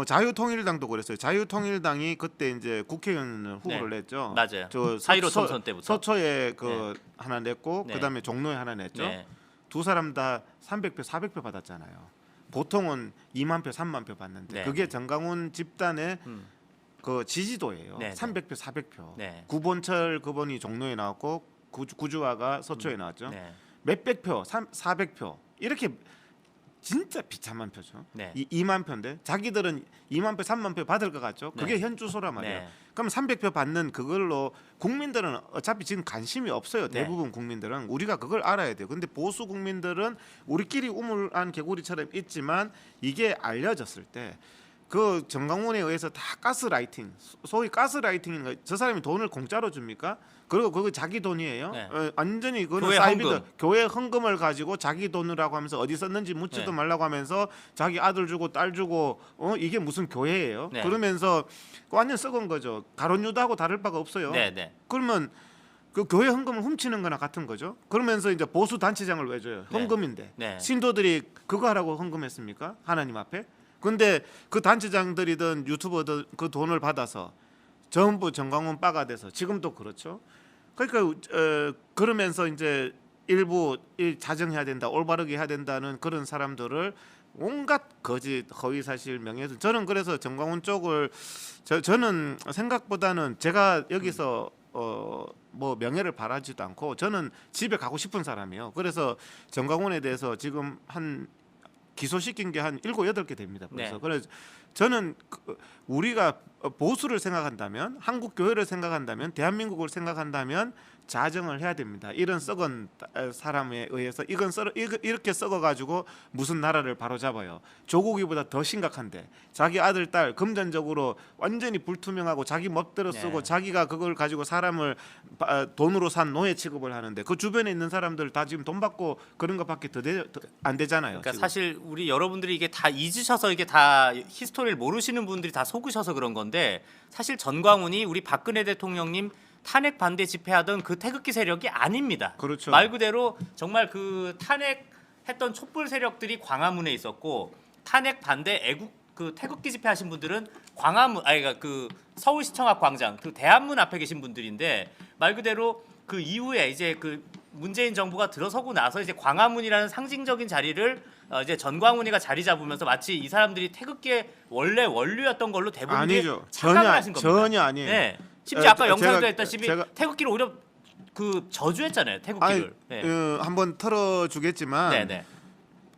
자유통일당도 그랬어요. 자유통일당이 그때 이제 국회의원 후보를 네. 냈죠. 맞아요. 저 4.15 총선 때부터. 서초에 그 네. 하나 냈고 네. 그다음에 종로에 하나 냈죠. 네. 두 사람 다 300표, 400표 받았잖아요. 보통은 2만 표, 3만 표 받는데 네. 그게 정강훈 집단의 그 지지도예요. 네. 300표, 400표. 네. 구본철 그분이 종로에 나왔고 구주화가 서초에 나왔죠. 네. 몇백 표, 400표 이렇게 진짜 비참한 표죠. 네. 2만 표인데 자기들은 2만 표, 3만 표 받을 것 같죠. 그게 네. 현주소란 말이에요. 네. 그럼 300표 받는 그걸로 국민들은 어차피 지금 관심이 없어요. 네. 대부분 국민들은 우리가 그걸 알아야 돼요. 근데 보수 국민들은 우리끼리 우물안 개구리처럼 있지만 이게 알려졌을 때 그 정강훈에 의해서 다 가스라이팅, 소위 가스라이팅인 거. 저 사람이 돈을 공짜로 줍니까? 그리고 그거 자기 돈이에요. 네. 완전히 그거는 교회 사이비드, 헌금. 교회 헌금을 가지고 자기 돈이라고 하면서 어디 썼는지 묻지도 네. 말라고 하면서 자기 아들 주고 딸 주고 이게 무슨 교회예요? 네. 그러면서 완전 썩은 거죠. 가론 유다하고 다를 바가 없어요. 네, 네. 그러면 그 교회 헌금을 훔치는 거나 같은 거죠. 그러면서 이제 보수 단체장을 왜 줘요? 네. 헌금인데. 네. 신도들이 그거 하라고 헌금했습니까? 하나님 앞에? 근데 그 단체장들이든 유튜버들 그 돈을 받아서 전부 정광훈 빠가 돼서 지금도 그렇죠. 그러니까 그러면서 이제 일부 자정해야 된다, 올바르게 해야 된다는 그런 사람들을 온갖 거짓, 허위 사실, 명예훼손. 저는 그래서 정광훈 쪽을 저는 생각보다는 제가 여기서 뭐 명예를 바라지도 않고 저는 집에 가고 싶은 사람이에요. 그래서 정광훈에 대해서 지금 한 기소시킨 게 한 7, 8개 됩니다. 벌써. 네. 그래서 저는 우리가 보수를 생각한다면, 한국 교회를 생각한다면, 대한민국을 생각한다면 자정을 해야 됩니다. 이런 썩은 사람에 의해서 이렇게 썩어가지고 무슨 나라를 바로잡아요. 조국이보다 더 심각한데 자기 아들 딸 금전적으로 완전히 불투명하고 자기 멋대로 쓰고 네. 자기가 그걸 가지고 사람을 돈으로 산 노예 취급을 하는데 그 주변에 있는 사람들 다 지금 돈 받고 그런 것밖에 안 되잖아요. 그러니까 지금. 사실 우리 여러분들이 이게 다 잊으셔서 이게 다 히스토리를 모르시는 분들이 다 속으셔서 그런 건데 사실 전광훈이 우리 박근혜 대통령님 탄핵 반대 집회하던 그 태극기 세력이 아닙니다. 그렇죠. 말 그대로 정말 그 탄핵했던 촛불 세력들이 광화문에 있었고 탄핵 반대 애국 그 태극기 집회하신 분들은 광화문 아니 그 서울시청 앞 광장 그 대한문 앞에 계신 분들인데 말 그대로 그 이후에 이제 그 문재인 정부가 들어서고 나서 이제 광화문이라는 상징적인 자리를 이제 전광훈이가 자리 잡으면서 마치 이 사람들이 태극기의 원래 원류였던 걸로 대부분 아니죠. 착각을 하신 겁니다. 전혀 아니에요. 네. 심지어 아까 영상도 제가- 했다시피 제가- 태극기를 오히려 그 저주했잖아요. 태극기를. 네. 한번 털어주겠지만 네, 네.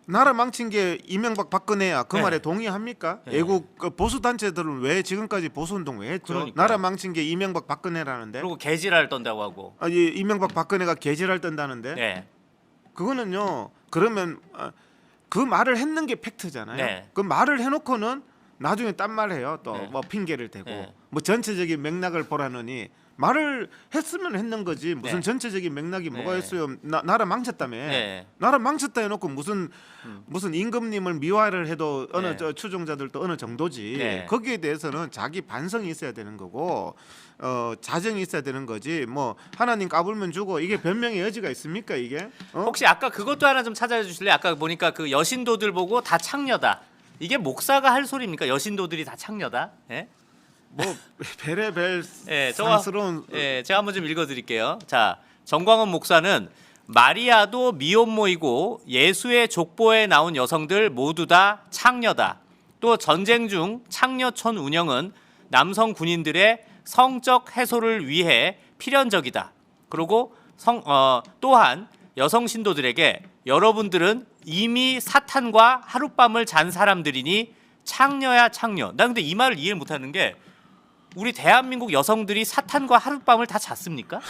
나라 망친 게 이명박 박근혜야. 그 네. 말에 동의합니까? 네. 애국 보수 단체들은 왜 지금까지 보수 운동 왜 했죠? 그러니까요. 나라 망친 게 이명박 박근혜라는데. 그리고 개지랄 떤다고 하고. 아니 이명박 박근혜가 개지랄 뜬다는데. 네. 그거는요. 그러면 그 말을 했는 게 팩트잖아요. 네. 그 말을 해놓고는 나중에 딴 말해요. 또 네. 뭐 핑계를 대고 네. 뭐 전체적인 맥락을 보라느니 말을 했으면 했는 거지 무슨 네. 전체적인 맥락이 네. 뭐가 있어요? 나라 망쳤다며. 네. 나라 망쳤다 해놓고 무슨 임금님을 미화를 해도 어느 네. 추종자들도 어느 정도지. 네. 거기에 대해서는 자기 반성이 있어야 되는 거고 자정이 있어야 되는 거지. 뭐 하나님 까불면 주고 이게 변명의 여지가 있습니까 이게? 혹시 아까 그것도 하나 좀 찾아해 주실래요? 아까 보니까 그 여신도들 보고 다 창녀다. 이게 목사가 할 소리입니까? 여신도들이 다 창녀다. 예? 뭐 베레벨 예, 상스러운 예, 제가 한번 좀 읽어드릴게요. 자, 정광훈 목사는 마리아도 미혼모이고 예수의 족보에 나온 여성들 모두 다 창녀다. 또 전쟁 중 창녀촌 운영은 남성 군인들의 성적 해소를 위해 필연적이다. 그리고 또한 여성 신도들에게 여러분들은 이미 사탄과 하룻밤을 잔 사람들이니 창녀야 창녀. 나 근데 이 말을 이해를 못하는 게 우리 대한민국 여성들이 사탄과 하룻밤을 다 잤습니까?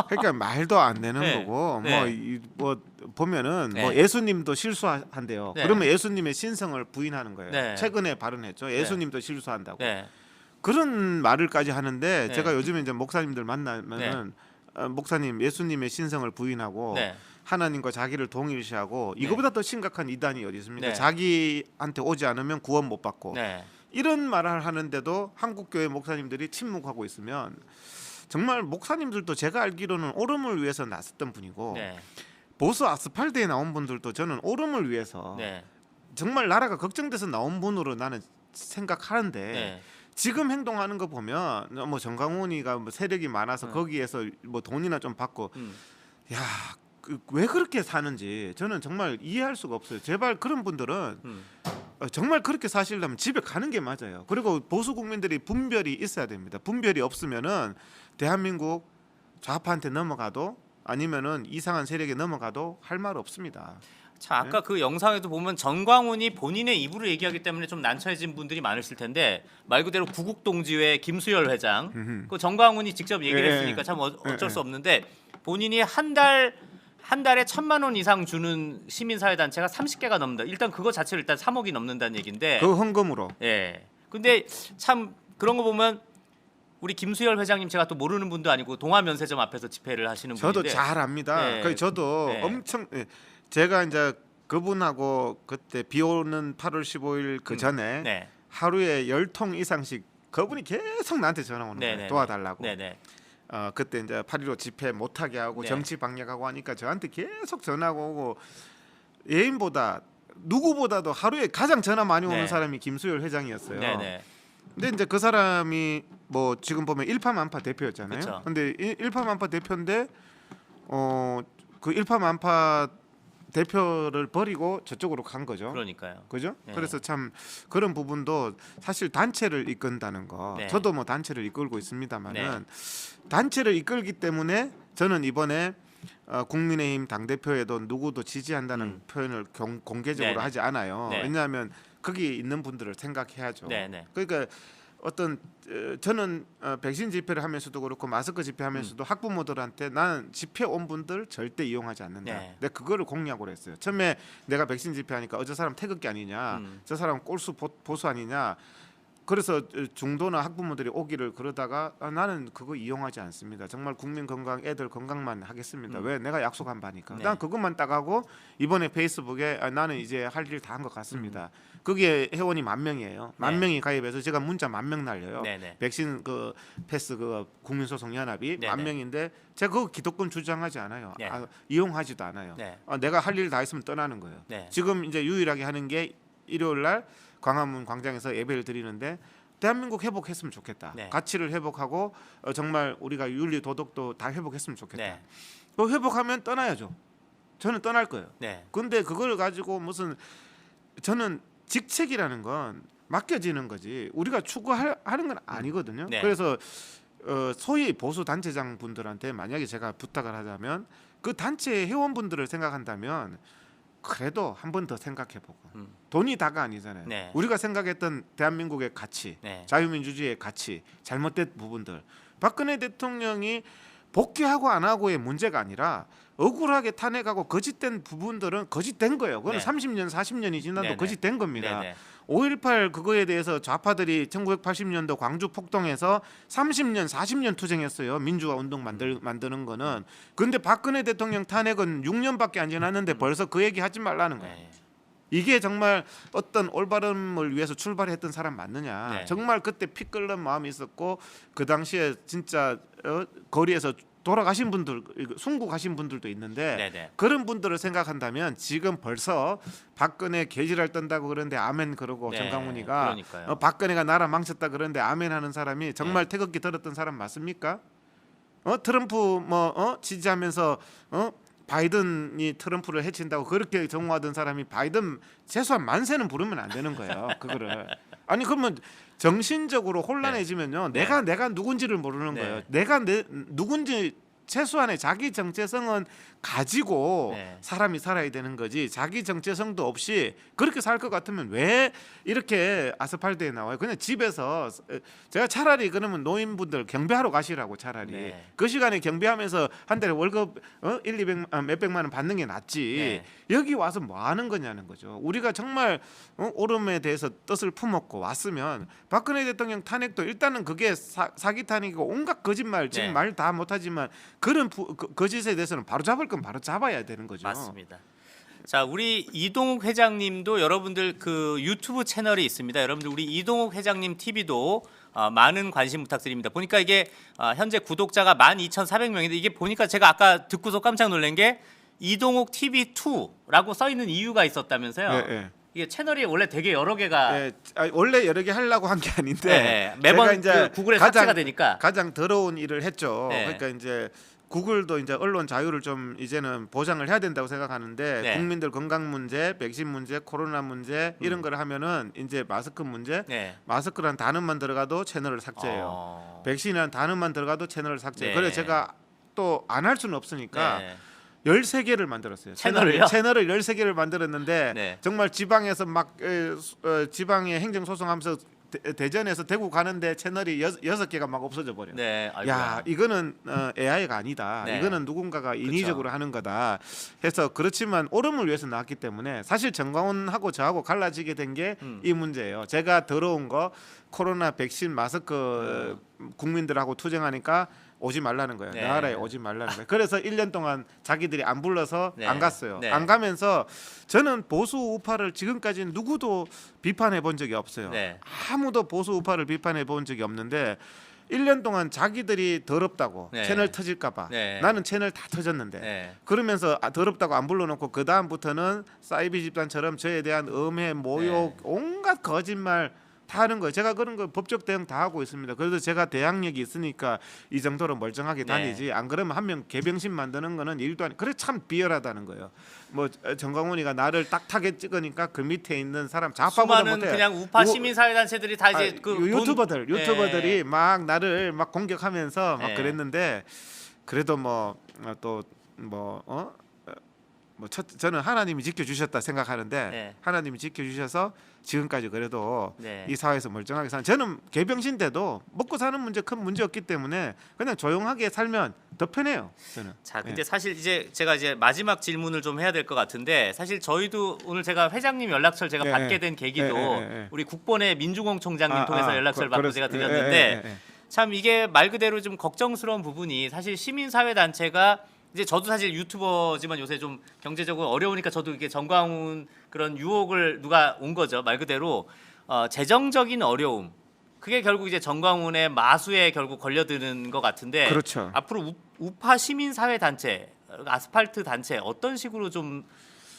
그러니까 말도 안 되는 네. 거고 네. 뭐 보면은 뭐 네. 예수님도 실수한대요. 네. 그러면 예수님의 신성을 부인하는 거예요. 네. 최근에 발언했죠. 예수님도 실수한다고. 네. 그런 말을까지 하는데 네. 제가 요즘에 이제 목사님들 만나면은 목사님 예수님의 신성을 부인하고 네. 하나님과 자기를 동일시하고 네. 이거보다 더 심각한 이단이 어디 있습니까? 네. 자기한테 오지 않으면 구원 못 받고 네. 이런 말을 하는데도 한국 교회 목사님들이 침묵하고 있으면 정말 목사님들도 제가 알기로는 옳음을 위해서 나섰던 분이고 네. 보수 아스팔트에 나온 분들도 저는 옳음을 위해서 네. 정말 나라가 걱정돼서 나온 분으로 나는 생각하는데 네. 지금 행동하는 거 보면 뭐 정강훈이가 뭐 세력이 많아서 거기에서 뭐 돈이나 좀 받고 야 왜 그렇게 사는지 저는 정말 이해할 수가 없어요. 제발 그런 분들은 정말 그렇게 사시려면 집에 가는 게 맞아요. 그리고 보수 국민들이 분별이 있어야 됩니다. 분별이 없으면은 대한민국 좌파한테 넘어가도 아니면은 이상한 세력에 넘어가도 할 말 없습니다. 자, 아까 그 영상에도 보면 정광훈이 본인의 입으로 얘기하기 때문에 좀 난처해진 분들이 많으실 텐데 말 그대로 구국동지회 김수열 회장, 그 정광훈이 직접 얘기를 예, 했으니까 참 어쩔 예, 수 없는데 본인이 한 달에 1,000만 원 이상 주는 시민사회단체가 30개가 넘는다. 일단 그거 자체를 일단 3억이 넘는다는 얘기인데. 그 헌금으로. 예. 근데 참 그런 거 보면 우리 김수열 회장님 제가 또 모르는 분도 아니고 동아면세점 앞에서 집회를 하시는 저도 분인데. 잘 압니다. 네. 그 저도 네. 엄청 제가 이제 그분하고 그때 비오는 8월 15일 그 전에 네. 하루에 10통 이상씩 그분이 계속 나한테 전화 오는 거예요. 네네네. 도와달라고. 네네. 그때 이제 8.15 집회 못하게 하고 네. 정치 방역하고 하니까 저한테 계속 전화가 오고 예인보다 누구보다도 하루에 가장 전화 많이 오는 네. 사람이 김수열 회장이었어요. 네네. 근데 이제 그 사람이 뭐 지금 보면 일파만파 대표였잖아요. 그쵸. 근데 일파만파 대표인데 그 일파만파 대표를 버리고 저쪽으로 간 거죠. 그러니까요. 그죠? 네. 그래서 참 그런 부분도 사실 단체를 이끈다는 거. 네. 저도 뭐 단체를 이끌고 있습니다만은 네. 단체를 이끌기 때문에 저는 이번에 국민의힘 당 대표에도 누구도 지지한다는 표현을 공개적으로 네네. 하지 않아요. 네. 왜냐하면 거기 있는 분들을 생각해야죠. 네네. 그러니까 어떤 저는 백신 집회를 하면서도 그렇고 마스크 집회하면서도 음. 학부모들한테 나는 집회 온 분들 절대 이용하지 않는다. 네. 내가 그거를 공약으로 했어요. 처음에 내가 백신 집회하니까 저 사람 태극기 아니냐, 저 사람 꼴수 보수 아니냐. 그래서 중도나 학부모들이 오기를 그러다가 나는 그거 이용하지 않습니다. 정말 국민 건강, 애들 건강만 하겠습니다. 왜? 내가 약속한 바니까. 네. 난 그것만 딱 하고 이번에 페이스북에 나는 이제 할 일 다 한 것 같습니다. 그게 회원이 10,000명이에요. 10,000명이 가입해서 제가 문자 10,000명 날려요. 네네. 백신 그 패스 그 국민소송 연합이 네네. 10,000명인데 제가 그거 기득권 주장하지 않아요. 네. 이용하지도 않아요. 네. 내가 할 일 다 했으면 떠나는 거예요. 네. 지금 이제 유일하게 하는 게 일요일 날 광화문 광장에서 예배를 드리는데 대한민국 회복했으면 좋겠다. 네. 가치를 회복하고 정말 우리가 윤리 도덕도 다 회복했으면 좋겠다. 네. 그 회복하면 떠나야죠. 저는 떠날 거예요. 네. 근데 그걸 가지고 무슨 저는 직책이라는 건 맡겨지는 거지 우리가 추구하는 건 아니거든요. 네. 그래서 소위 보수 단체장 분들한테 만약에 제가 부탁을 하자면 그 단체 회원분들을 생각한다면 그래도 한 번 더 생각해보고 돈이 다가 아니잖아요. 네. 우리가 생각했던 대한민국의 가치, 네. 자유민주주의의 가치, 잘못된 부분들 박근혜 대통령이 복귀하고 안 하고의 문제가 아니라 억울하게 탄핵하고 거짓된 부분들은 거짓된 거예요. 그건 네. 30년, 40년이 지나도 네네. 거짓된 겁니다. 네네. 5.18 그거에 대해서 좌파들이 1980년도 광주 폭동에서 30년, 40년 투쟁했어요. 민주화 운동 만드는 거는. 근데 박근혜 대통령 탄핵은 6년밖에 안 지났는데 벌써 그 얘기 하지 말라는 거예요. 네. 이게 정말 어떤 올바름을 위해서 출발했던 사람 맞느냐. 네. 정말 그때 피 끓는 마음이 있었고 그 당시에 진짜 거리에서 돌아가신 분들, 순국하신 분들도 있는데 네네. 그런 분들을 생각한다면 지금 벌써 박근혜 개지랄 떤다고 그러는데 아멘 그러고 네, 정강훈이가 그러니까요. 박근혜가 나라 망쳤다 그러는데 아멘 하는 사람이 정말 네. 태극기 들었던 사람 맞습니까? 트럼프 지지하면서 바이든이 트럼프를 해친다고 그렇게 정오하던 사람이 바이든 최소한 만세는 부르면 안 되는 거예요. 그거를 아니 그러면 정신적으로 혼란해지면요. 네. 내가 누군지를 모르는 네. 거예요. 내가 누군지 최소한의 자기 정체성은 가지고 네. 사람이 살아야 되는 거지. 자기 정체성도 없이 그렇게 살 것 같으면 왜 이렇게 아스팔트에 나와요? 그냥 집에서 제가 차라리 그러면 노인분들 경비하러 가시라고 차라리 네. 그 시간에 경비하면서 한 달에 월급 1,200 몇백만 원 받는 게 낫지. 네. 여기 와서 뭐 하는 거냐는 거죠. 우리가 정말 오름에 대해서 뜻을 품었고 왔으면 박근혜 대통령 탄핵도 일단은 그게 사기 탄핵이고 온갖 거짓말 지금 네. 말 다 못하지만 그런 거짓에 대해서는 바로 잡을 건 바로 잡아야 되는 거죠. 맞습니다. 자, 우리 이동욱 회장님도 여러분들 그 유튜브 채널이 있습니다. 여러분들 우리 이동욱 회장님 TV도 많은 관심 부탁드립니다. 보니까 이게 현재 구독자가 12,400명인데 이게 보니까 제가 아까 듣고서 깜짝 놀란 게 이동욱 TV2라고 써 있는 이유가 있었다면서요. 예, 예. 이게 채널이 원래 되게 여러 개가 예, 원래 여러 개 하려고 한 게 아닌데 네, 매번 제가 이제 그 구글에 삭제가 되니까. 가장 더러운 일을 했죠. 네. 그러니까 이제 구글도 이제 언론 자유를 좀 이제는 보장을 해야 된다고 생각하는데 네. 국민들 건강 문제, 백신 문제, 코로나 문제 이런 걸 하면은 이제 마스크 문제, 네. 마스크란 단어만 들어가도 채널을 삭제해요. 백신이란 단어만 들어가도 채널을 삭제해요. 네. 그래서 제가 또 안 할 수는 없으니까 네. 13개를 만들었어요. 채널을요? 채널을 13개를 만들었는데 네. 정말 지방에서 막 지방에 행정 소송하면서 대전에서 대구 가는데 채널이 6개가 막 없어져 버려요. 네. 아이고야. 야, 이거는 AI가 아니다. 네. 이거는 누군가가 인위적으로 하는 거다. 해서 그렇지만 옳음을 위해서 나왔기 때문에 사실 정광훈하고 저하고 갈라지게 된 게 이 문제예요. 제가 더러운 거 코로나 백신 마스크 국민들하고 투쟁하니까 오지 말라는 거예요. 네. 나라에 오지 말라는 거예요. 그래서 1년 동안 자기들이 안 불러서 네. 안 갔어요. 네. 안 가면서 저는 보수 우파를 지금까지 누구도 비판해 본 적이 없어요. 네. 아무도 보수 우파를 비판해 본 적이 없는데 1년 동안 자기들이 더럽다고 네. 채널 터질까봐 네. 나는 채널 다 터졌는데 네. 그러면서 더럽다고 안 불러놓고 그 다음부터는 사이비 집단처럼 저에 대한 음해, 모욕, 네. 온갖 거짓말 다 하는 거예요. 제가 그런 거 법적 대응 다 하고 있습니다. 그래서 제가 대항력이 있으니까 이 정도로 멀쩡하게 네. 다니지. 안 그러면 한 명 개병신 만드는 거는 일도 아니. 그래 참 비열하다는 거예요. 뭐 정광훈이가 나를 딱하게 찍으니까 그 밑에 있는 사람 좌파보다 수많은 못해. 그냥 우파 시민사회단체들이 다 이제 그 유튜버들이 네. 막 나를 막 공격하면서 막 네. 그랬는데 그래도 저는 하나님이 지켜주셨다 생각하는데 네. 하나님이 지켜주셔서 지금까지 그래도 네. 이 사회에서 멀쩡하게 사는 저는 개병신 때도 먹고 사는 문제 큰 문제 없기 때문에 그냥 조용하게 살면 더 편해요. 저는. 자, 근데 네. 사실 이제 제가 이제 마지막 질문을 좀 해야 될 것 같은데 사실 저희도 오늘 제가 회장님 연락처를 제가 네, 받게 네. 된 계기도 네. 우리 국본의 민주공 총장님 통해서 연락처를 받고 제가 네, 드렸는데 참 이게 말 그대로 좀 걱정스러운 부분이 사실 시민사회 단체가 이제 저도 사실 유튜버지만 요새 좀 경제적으로 어려우니까 저도 이게 정광훈 그런 유혹을 누가 온 거죠. 말 그대로 재정적인 어려움. 그게 결국 이제 정광훈의 마수에 결국 걸려드는 것 같은데 그렇죠. 앞으로 우파 시민사회 단체, 아스팔트 단체 어떤 식으로 좀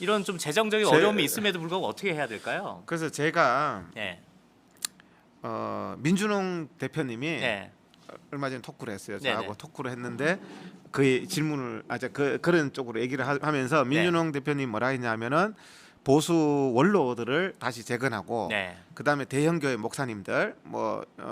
이런 좀 재정적인 어려움이 있음에도 불구하고 어떻게 해야 될까요? 그래서 제가 네, 민준홍 대표님이 네, 얼마 전에 토크를 했어요. 네네. 저하고 토크를 했는데 그 질문을 그런 쪽으로 얘기를 하면서 민준홍 대표님 뭐라 했냐면은 보수 원로들을 다시 재건하고 네, 그다음에 대형교회 목사님들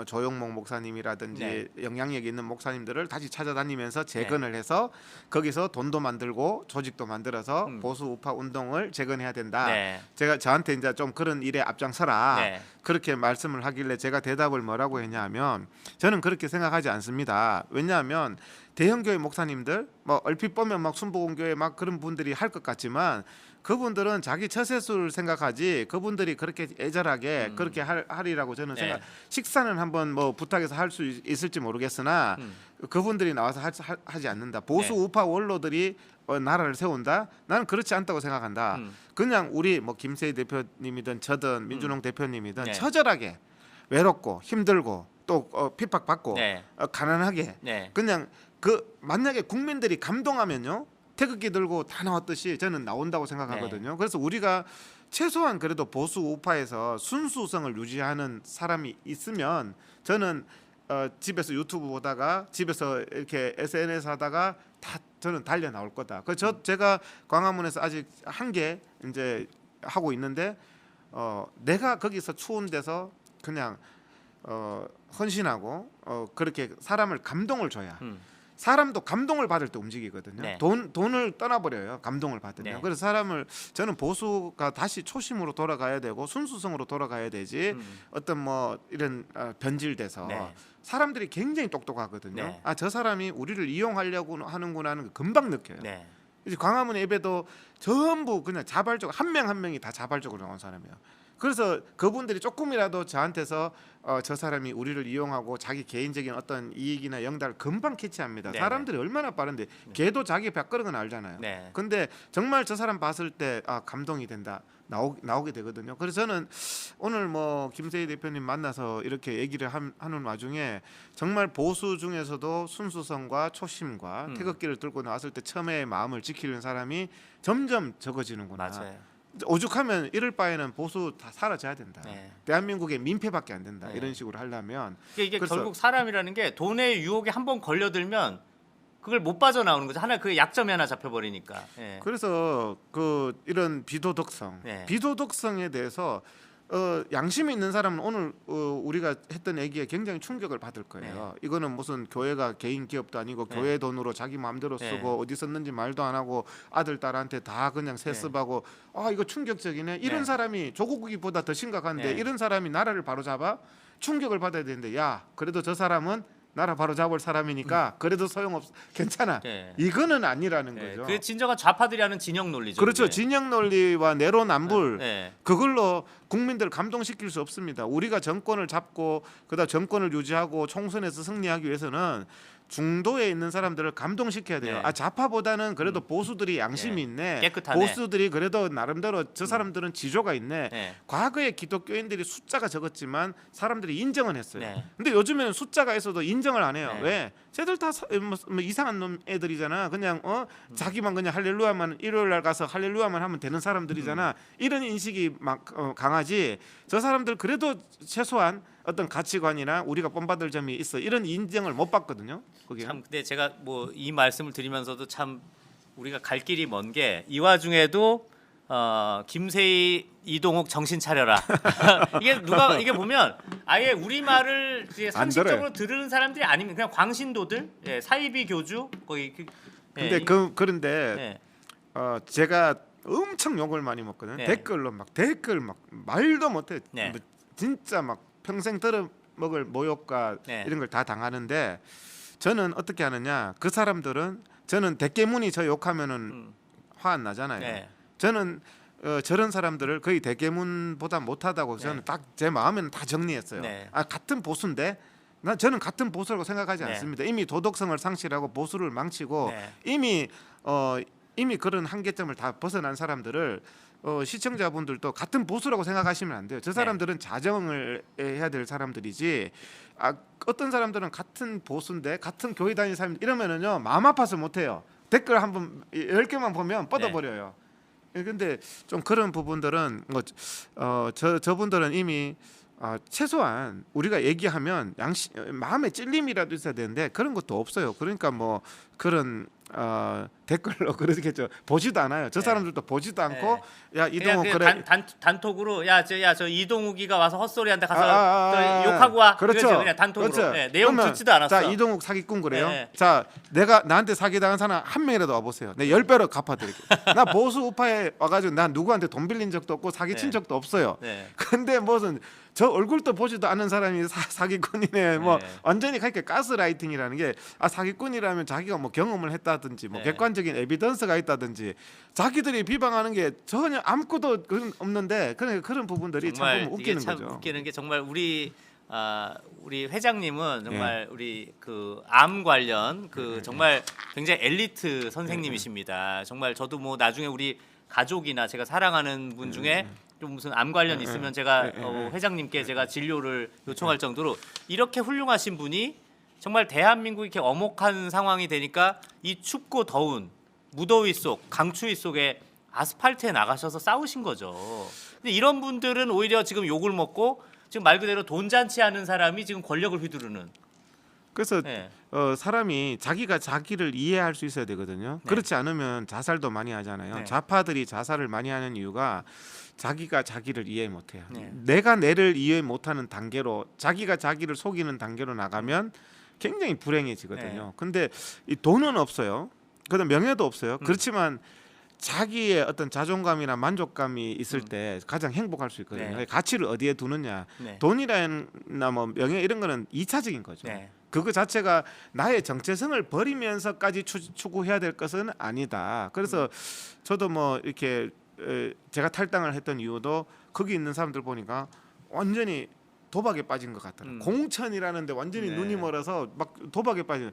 조용목 목사님이라든지 네. 영향력 있는 목사님들을 다시 찾아다니면서 재건을 해서 거기서 돈도 만들고 조직도 만들어서 보수 우파 운동을 재건해야 된다. 네. 제가 저한테 이제 좀 그런 일에 앞장서라 네. 그렇게 말씀을 하길래 제가 대답을 뭐라고 했냐면 저는 그렇게 생각하지 않습니다. 왜냐하면 대형교회 목사님들 얼핏 보면 막 순복음교회 막 그런 분들이 할 것 같지만 그분들은 자기 처세술을 생각하지 그분들이 그렇게 애절하게 그렇게 하리라고 저는 네. 식사는 한번 부탁해서 할 수 있을지 모르겠으나 그분들이 나와서 하지 않는다. 보수 네. 우파 원로들이 나라를 세운다. 나는 그렇지 않다고 생각한다. 그냥 우리 김세희 대표님이든 저든 민준홍 대표님이든 네. 처절하게 외롭고 힘들고 또 핍박받고 네. 가난하게 네. 그냥 만약에 국민들이 감동하면요 태극기 들고 다 나왔듯이 저는 나온다고 생각하거든요. 네. 그래서 우리가 최소한 그래도 보수 우파에서 순수성을 유지하는 사람이 있으면 저는 집에서 유튜브 보다가 집에서 이렇게 SNS 하다가 다 저는 달려 나올 거다. 제가 광화문에서 아직 한 개 이제 하고 있는데 내가 거기서 추운 데서 그냥 헌신하고 그렇게 사람을 감동을 줘야 사람도 감동을 받을 때 움직이거든요. 네. 돈을 떠나버려요. 감동을 받으면. 네. 그래서 저는 보수가 다시 초심으로 돌아가야 되고 순수성으로 돌아가야 되지. 어떤 이런 변질돼서 네. 사람들이 굉장히 똑똑하거든요. 네. 저 사람이 우리를 이용하려고 하는구나 하는 거 금방 느껴요. 네. 이제 광화문 예배도 전부 그냥 자발적으로 한 명 한 명이 다 자발적으로 나온 사람이에요. 그래서 그분들이 조금이라도 저한테서 저 사람이 우리를 이용하고 자기 개인적인 어떤 이익이나 영달을 금방 캐치합니다. 네네. 사람들이 얼마나 빠른데 걔도 자기 밥그릇은 알잖아요. 네. 근데 정말 저 사람 봤을 때 감동이 된다. 나오게 되거든요. 그래서 저는 오늘 김세희 대표님 만나서 이렇게 얘기를 하는 와중에 정말 보수 중에서도 순수성과 초심과 태극기를 들고 나왔을 때 처음에 마음을 지키는 사람이 점점 적어지는구나. 맞아요. 오죽하면 이럴 바에는 보수 다 사라져야 된다. 네. 대한민국의 민폐밖에 안 된다. 네. 이런 식으로 하려면 이게 그래서- 결국 사람이라는 게 돈의 유혹에 한번 걸려들면 그걸 못 빠져나오는 거죠. 그 약점이 하나 잡혀버리니까. 예. 그래서 이런 비도덕성, 네. 비도덕성에 대해서 양심이 있는 사람은 오늘 우리가 했던 얘기에 굉장히 충격을 받을 거예요. 이거는 무슨 교회가 개인 기업도 아니고 교회 돈으로 자기 마음대로 쓰고 어디 썼는지 말도 안 하고 아들 딸한테 다 그냥 세습하고 아 이거 충격적이네. 이런 사람이 조국이보다 더 심각한데 이런 사람이 나라를 바로잡아 충격을 받아야 되는데 야 그래도 저 사람은 나라 바로 잡을 사람이니까 그래도 소용없 괜찮아. 이거는 아니라는 거죠. 그 진정한 좌파들이 하는 진영 논리죠. 그렇죠. 그게. 진영 논리와 내로남불 네. 그걸로 국민들 감동시킬 수 없습니다. 우리가 정권을 잡고 그다음 정권을 유지하고 총선에서 승리하기 위해서는 중도에 있는 사람들을 감동시켜야 돼요. 네. 아 좌파보다는 그래도 보수들이 양심이 네. 있네. 깨끗하네. 보수들이 그래도 나름대로 저 사람들은 지조가 있네. 네. 과거에 기독교인들이 숫자가 적었지만 사람들이 인정은 했어요. 네. 근데 요즘에는 숫자가 있어도 인정을 안 해요. 네. 왜? 쟤들 다 뭐 이상한 놈 애들이잖아. 그냥 자기만 그냥 할렐루야만 일요일 날 가서 할렐루야만 하면 되는 사람들이잖아. 이런 인식이 막 강하지. 저 사람들 그래도 최소한 어떤 가치관이나 우리가 본받을 점이 있어. 이런 인정을 못 받거든요. 그게. 참 근데 제가 뭐 이 말씀을 드리면서도 참 우리가 갈 길이 먼 게 이 와중에도 김세희 이동욱 정신 차려라. 이게 보면 아예 우리 말을 이제 상식적으로 들으는 사람들이 아니면 그냥 광신도들, 사이비 교주 거기. 근데 그런데 제가 엄청 욕을 많이 먹거든요. 댓글 막 말도 못해. 뭐 진짜 막 평생 들어먹을 모욕과 이런 걸 다 당하는데 저는 어떻게 하느냐? 그 사람들은 저는 대깨문이 저 욕하면은 화 안 나잖아요. 저는 저런 사람들을 거의 대깨문보다 못하다고 저는 딱 제 마음에는 다 정리했어요. 아 같은 보수인데 저는 같은 보수라고 생각하지 않습니다. 이미 도덕성을 상실하고 보수를 망치고 이미 그런 한계점을 다 벗어난 사람들을 시청자분들도 같은 보수라고 생각하시면 안 돼요. 저 사람들은 자정을 해야 될 사람들이지. 어떤 사람들은 같은 보수인데 같은 교회 다니는 사람 이러면은요 마음 아파서 못 해요. 댓글 한번 10개만 보면 뻗어버려요. 근데 좀 그런 부분들은 저분들은 이미 최소한 우리가 얘기하면 마음에 찔림이라도 있어야 되는데 그런 것도 없어요. 그러니까 뭐 그런 댓글로 그러겠죠. 보지도 않아요. 저 사람들도 보지도 않고 야 이동욱 그래 단톡으로 저 이동욱이가 와서 헛소리한테 가서 욕하고 와. 그렇죠. 그냥 단톡으로. 그렇죠. 내용 듣지도 않았어. 자 이동욱 사기꾼 그래요. 자 내가 나한테 사기당한 사람 한 명이라도 와보세요. 내가 10배로 갚아드릴게요. 나 보수 우파에 와가지고 난 누구한테 돈 빌린 적도 없고 사기 친 적도 없어요. 근데 무슨 저 얼굴도 보지도 않는 사람이 사기꾼이네. 뭐 완전히 그렇게 가스라이팅이라는 게 사기꾼이라면 자기가 뭐 경험을 했다든지 뭐 객관적인 에비던스가 있다든지 자기들이 비방하는 게 전혀 아무것도 없는데 그런 부분들이 참 보면 웃기는 참 거죠. 웃기는 게 정말 우리 회장님은 정말 우리 그 암 관련 정말 굉장히 엘리트 선생님이십니다. 정말 저도 뭐 나중에 우리 가족이나 제가 사랑하는 분 중에 좀 무슨 암 관련 있으면 제가 회장님께 제가 진료를 요청할 정도로 이렇게 훌륭하신 분이 정말 대한민국이 이렇게 엄혹한 상황이 되니까 이 춥고 더운 무더위 속 강추위 속에 아스팔트에 나가셔서 싸우신 거죠. 근데 이런 분들은 오히려 지금 욕을 먹고 지금 말 그대로 돈잔치 하는 사람이 지금 권력을 휘두르는. 그래서 사람이 자기가 자기를 이해할 수 있어야 되거든요. 그렇지 않으면 자살도 많이 하잖아요. 좌파들이 자살을 많이 하는 이유가 자기가 자기를 이해 못해요. 내가 내를 이해 못하는 단계로 자기가 자기를 속이는 단계로 나가면 굉장히 불행해지거든요. 근데 이 돈은 없어요. 그다음 명예도 없어요. 그렇지만 자기의 어떤 자존감이나 만족감이 있을 때 가장 행복할 수 있거든요. 가치를 어디에 두느냐. 돈이나 뭐 명예 이런 거는 2차적인 거죠. 그거 자체가 나의 정체성을 버리면서까지 추구해야 될 것은 아니다. 그래서 저도 뭐 이렇게 제가 탈당을 했던 이유도 거기 있는 사람들 보니까 완전히 도박에 빠진 것 같더라고요. 공천이라는데 완전히 눈이 멀어서 막 도박에 빠지는.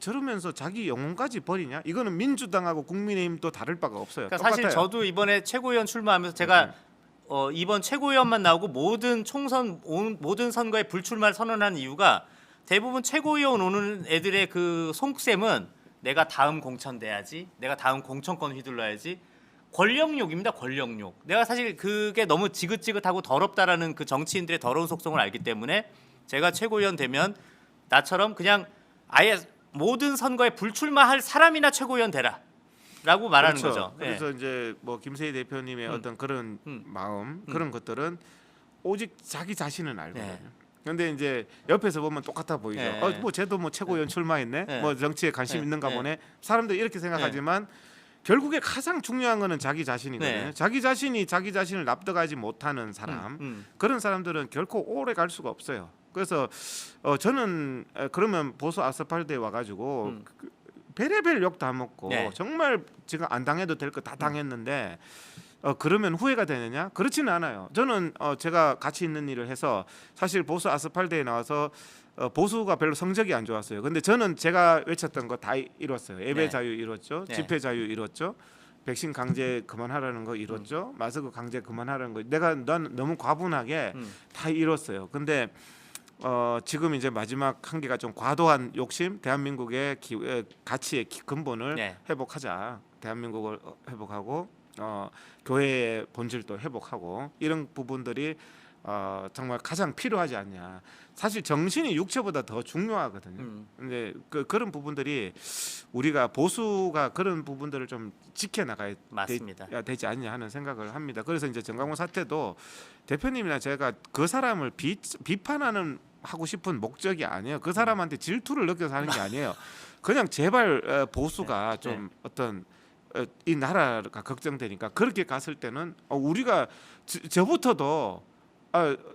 저러면서 자기 영혼까지 버리냐? 이거는 민주당하고 국민의힘도 다를 바가 없어요. 그러니까 사실 저도 이번에 최고위원 출마하면서 제가 이번 최고위원만 나오고 모든 선거에 불출마를 선언한 이유가 대부분 최고위원 오는 애들의 그 속셈은 내가 다음 공천 돼야지, 내가 다음 공천권 휘둘러야지. 권력욕입니다. 권력욕. 내가 사실 그게 너무 지긋지긋하고 더럽다라는 그 정치인들의 더러운 속성을 알기 때문에 제가 최고위원 되면 나처럼 그냥 아예 모든 선거에 불출마할 사람이나 최고위원 되라라고 말하는 거죠. 그래서 이제 뭐 김세희 대표님의 어떤 그런 마음 그런 것들은 오직 자기 자신은 알거든요. 네. 근데 이제 옆에서 보면 똑같아 보이죠. 네. 뭐 쟤도 뭐 최고위원 출마했네. 네. 뭐 정치에 관심 네. 있는가 네. 보네. 사람들이 이렇게 생각하지만 결국에 가장 중요한 거는 자기 자신이거든요. 네. 자기 자신이 자기 자신을 납득하지 못하는 사람, 그런 사람들은 결코 오래 갈 수가 없어요. 그래서 저는 그러면 보수 아스팔트에 와가지고 별의별 욕 다 먹고 네. 정말 지금 안 당해도 될 거 다 당했는데 그러면 후회가 되느냐? 그렇지는 않아요. 저는 제가 가치 있는 일을 해서 사실 보수 아스팔트에 나와서 보수가 별로 성적이 안 좋았어요. 근데 저는 제가 외쳤던 거 다 이뤘어요. 예배 네. 자유 이뤘죠. 네. 집회 자유 이뤘죠. 백신 강제 그만하라는 거 이뤘죠. 마스크 강제 그만하라는 거 난 너무 과분하게 다 이뤘어요. 근데 지금 이제 마지막 한계가 좀 과도한 욕심, 대한민국의 가치의 근본을 네. 회복하자. 대한민국을 회복하고 교회의 본질도 회복하고 이런 부분들이 정말 가장 필요하지 않냐. 사실 정신이 육체보다 더 중요하거든요. 근데 그런 부분들이 우리가 보수가 그런 부분들을 좀 지켜나가야 맞습니다. 되지 않냐 하는 생각을 합니다. 그래서 이제 정강훈 사태도 대표님이나 제가 그 사람을 비판하는 하고 싶은 목적이 아니에요. 그 사람한테 질투를 느껴서 하는 게 아니에요. 그냥 제발 보수가 좀 어떤 이 나라가 걱정되니까 그렇게 갔을 때는 우리가 저부터도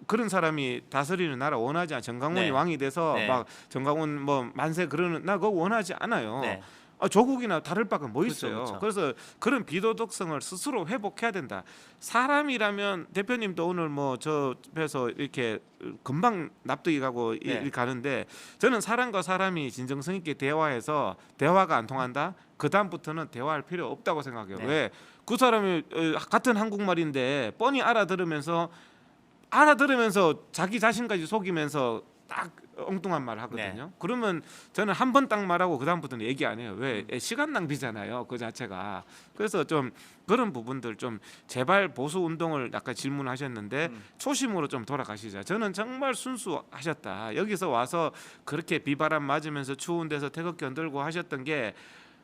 그런 사람이 다스리는 나라 원하지 않아. 정강훈이 네. 왕이 돼서 네. 막 정강훈 뭐 만세 그러는 나 그거 원하지 않아요. 네. 조국이나 다를 바가 뭐 그렇죠, 있어요. 그렇죠. 그래서 그런 비도덕성을 스스로 회복해야 된다. 사람이라면 대표님도 오늘 뭐 저 앞에서 이렇게 금방 납득이 가고 네. 가는데 저는 사람과 사람이 진정성 있게 대화해서 대화가 안 통한다. 그 다음부터는 대화할 필요 없다고 생각해요. 네. 왜? 그 사람이 같은 한국말인데 뻔히 알아들으면서 자기 자신까지 속이면서 딱 엉뚱한 말 하거든요. 네. 그러면 저는 한 번 딱 말하고 그 다음부터는 얘기 안 해요. 왜? 시간 낭비잖아요. 그 자체가. 그래서 좀 그런 부분들 좀 제발 보수 운동을 아까 질문하셨는데 초심으로 좀 돌아가시자. 저는 정말 순수하셨다. 여기서 와서 그렇게 비바람 맞으면서 추운 데서 태극기 흔들고 하셨던 게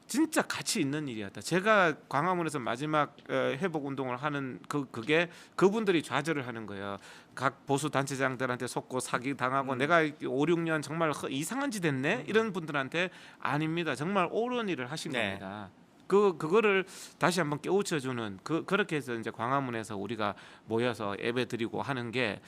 진짜 가치 있는 일이었다. 제가 광화문에서 마지막 회복 운동을 하는 그게 그분들이 좌절을 하는 거예요. 각 보수 단체장들한테 속고 사기 당하고 내가 5, 6년 정말 이상한 짓 했네 이런 분들한테 아닙니다. 정말 옳은 일을 하신 네. 겁니다. 그거를 다시 한번 깨우쳐주는 그렇게 해서 이제 광화문에서 우리가 모여서 예배 드리고 하는 게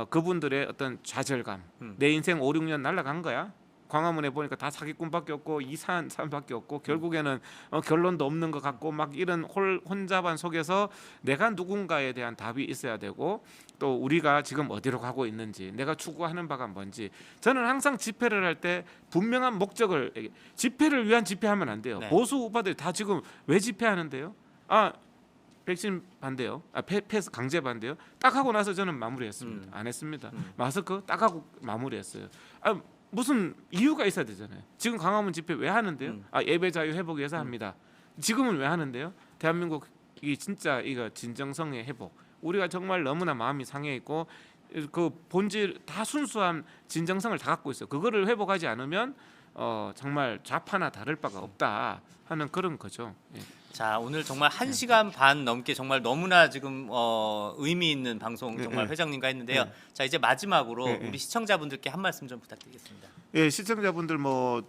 그분들의 어떤 좌절감. 내 인생 5, 6년 날아간 거야. 광화문에 보니까 다 사기꾼밖에 없고 이상한 사람밖에 없고 결국에는 결론도 없는 것 같고 막 이런 혼잡한 속에서 내가 누군가에 대한 답이 있어야 되고 또 우리가 지금 어디로 가고 있는지 내가 추구하는 바가 뭔지 저는 항상 집회를 할 때 분명한 목적을 집회를 위한 집회하면 안 돼요. 네. 보수 우파들이 다 지금 왜 집회하는데요? 백신 반대요. 패스 강제 반대요. 딱 하고 나서 저는 마무리했습니다. 안 했습니다. 마스크 딱 하고 마무리했어요. 무슨 이유가 있어야 되잖아요. 지금 광화문 집회 왜 하는데요? 예배 자유 회복 위해서 합니다. 지금은 왜 하는데요? 대한민국이 진짜 이거 진정성의 회복. 우리가 정말 너무나 마음이 상해 있고 그 본질 다 순수한 진정성을 다 갖고 있어요. 그거를 회복하지 않으면 정말 좌파나 다를 바가 없다 하는 그런 거죠. 예. 자, 오늘 정말 1시간 반 넘게 정말 너무나 지금 의미 있는 방송 정말 네. 회장님과 했는데요. 자, 이제 마지막으로 네. 우리 시청자분들께 한 말씀 좀 부탁드리겠습니다. 예, 시청자분들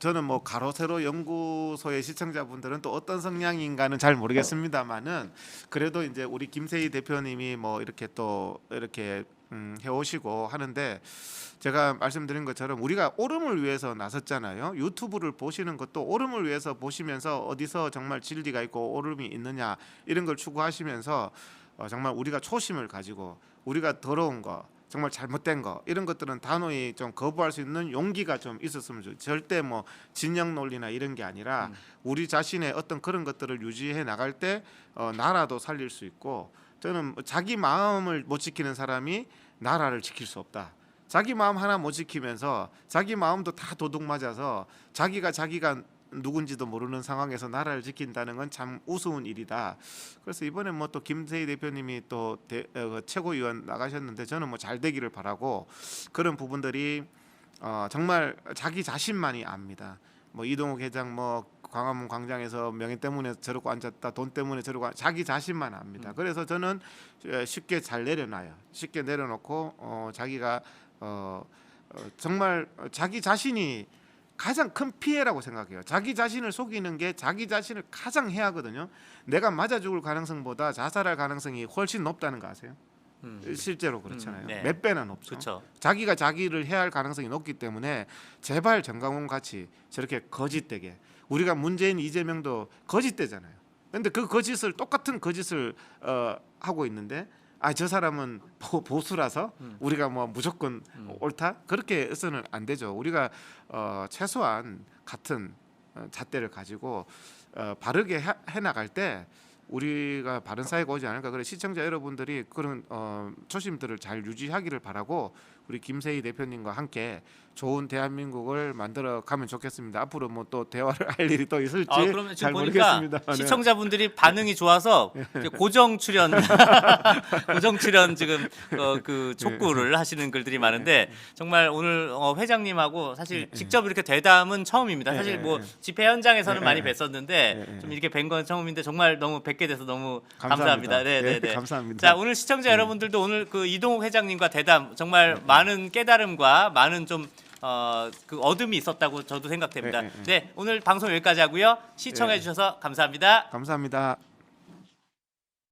저는 가로 세로 연구소의 시청자분들은 또 어떤 성향인가는 잘 모르겠습니다만은 그래도 이제 우리 김세희 대표님이 이렇게 또 이렇게 해오시고 하는데 제가 말씀드린 것처럼 우리가 옳음을 위해서 나섰잖아요. 유튜브를 보시는 것도 옳음을 위해서 보시면서 어디서 정말 진리가 있고 옳음이 있느냐 이런 걸 추구하시면서 정말 우리가 초심을 가지고 우리가 더러운 거 정말 잘못된 거 이런 것들은 단호히 좀 거부할 수 있는 용기가 좀 있었으면 좋겠어요. 절대 진영 논리나 이런 게 아니라 우리 자신의 어떤 그런 것들을 유지해 나갈 때 나라도 살릴 수 있고 저는 자기 마음을 못 지키는 사람이 나라를 지킬 수 없다. 자기 마음 하나 못 지키면서 자기 마음도 다 도둑 맞아서 자기가 누군지도 모르는 상황에서 나라를 지킨다는 건 참 우스운 일이다. 그래서 이번에 또 김세희 대표님이 또 최고위원 나가셨는데 저는 잘 되기를 바라고 그런 부분들이 정말 자기 자신만이 압니다. 이동욱 회장 광화문 광장에서 명예 때문에 저러고 앉았다, 돈 때문에 저러고 자기 자신만 압니다. 그래서 저는 쉽게 잘 내려놔요. 쉽게 내려놓고 자기가 정말 자기 자신이 가장 큰 피해라고 생각해요. 자기 자신을 속이는 게 자기 자신을 가장 해하거든요. 내가 맞아 죽을 가능성보다 자살할 가능성이 훨씬 높다는 거 아세요? 실제로 그렇잖아요. 네. 몇 배나 높죠. 그렇죠. 자기가 자기를 해할 가능성이 높기 때문에 제발 정강훈 같이 저렇게 거짓되게, 우리가 문재인 이재명도 거짓되잖아요. 근데 그 거짓을 똑같은 거짓을 하고 있는데 저 사람은 보수라서 우리가 뭐 무조건 옳다 그렇게 해서는 안 되죠. 우리가 최소한 같은 잣대를 가지고 바르게 해나갈 때 우리가 바른 사회가 오지 않을까. 그래 시청자 여러분들이 그런 초심들을 잘 유지하기를 바라고 우리 김세희 대표님과 함께 좋은 대한민국을 만들어 가면 좋겠습니다. 앞으로 뭐 또 대화를 할 일이 또 있을지 그러면 잘 지금 보니까 모르겠습니다. 네. 시청자분들이 반응이 좋아서 이제 고정 출연 고정 출연 지금 그 촉구를 하시는 글들이 많은데 정말 오늘 회장님하고 사실 직접 이렇게 대담은 처음입니다. 사실 뭐 집회 현장에서는 많이 뵀었는데 좀 이렇게 뵌 건 처음인데 정말 너무 뵙게 돼서 너무 감사합니다. 네. 감사합니다. 자, 오늘 시청자 여러분들도 오늘 그 이동욱 회장님과 대담 정말 많은 깨달음과 많은 좀 그 어둠이 있었다고 저도 생각됩니다. 네, 오늘 방송 여기까지 하고요. 시청해 주셔서 감사합니다. 감사합니다.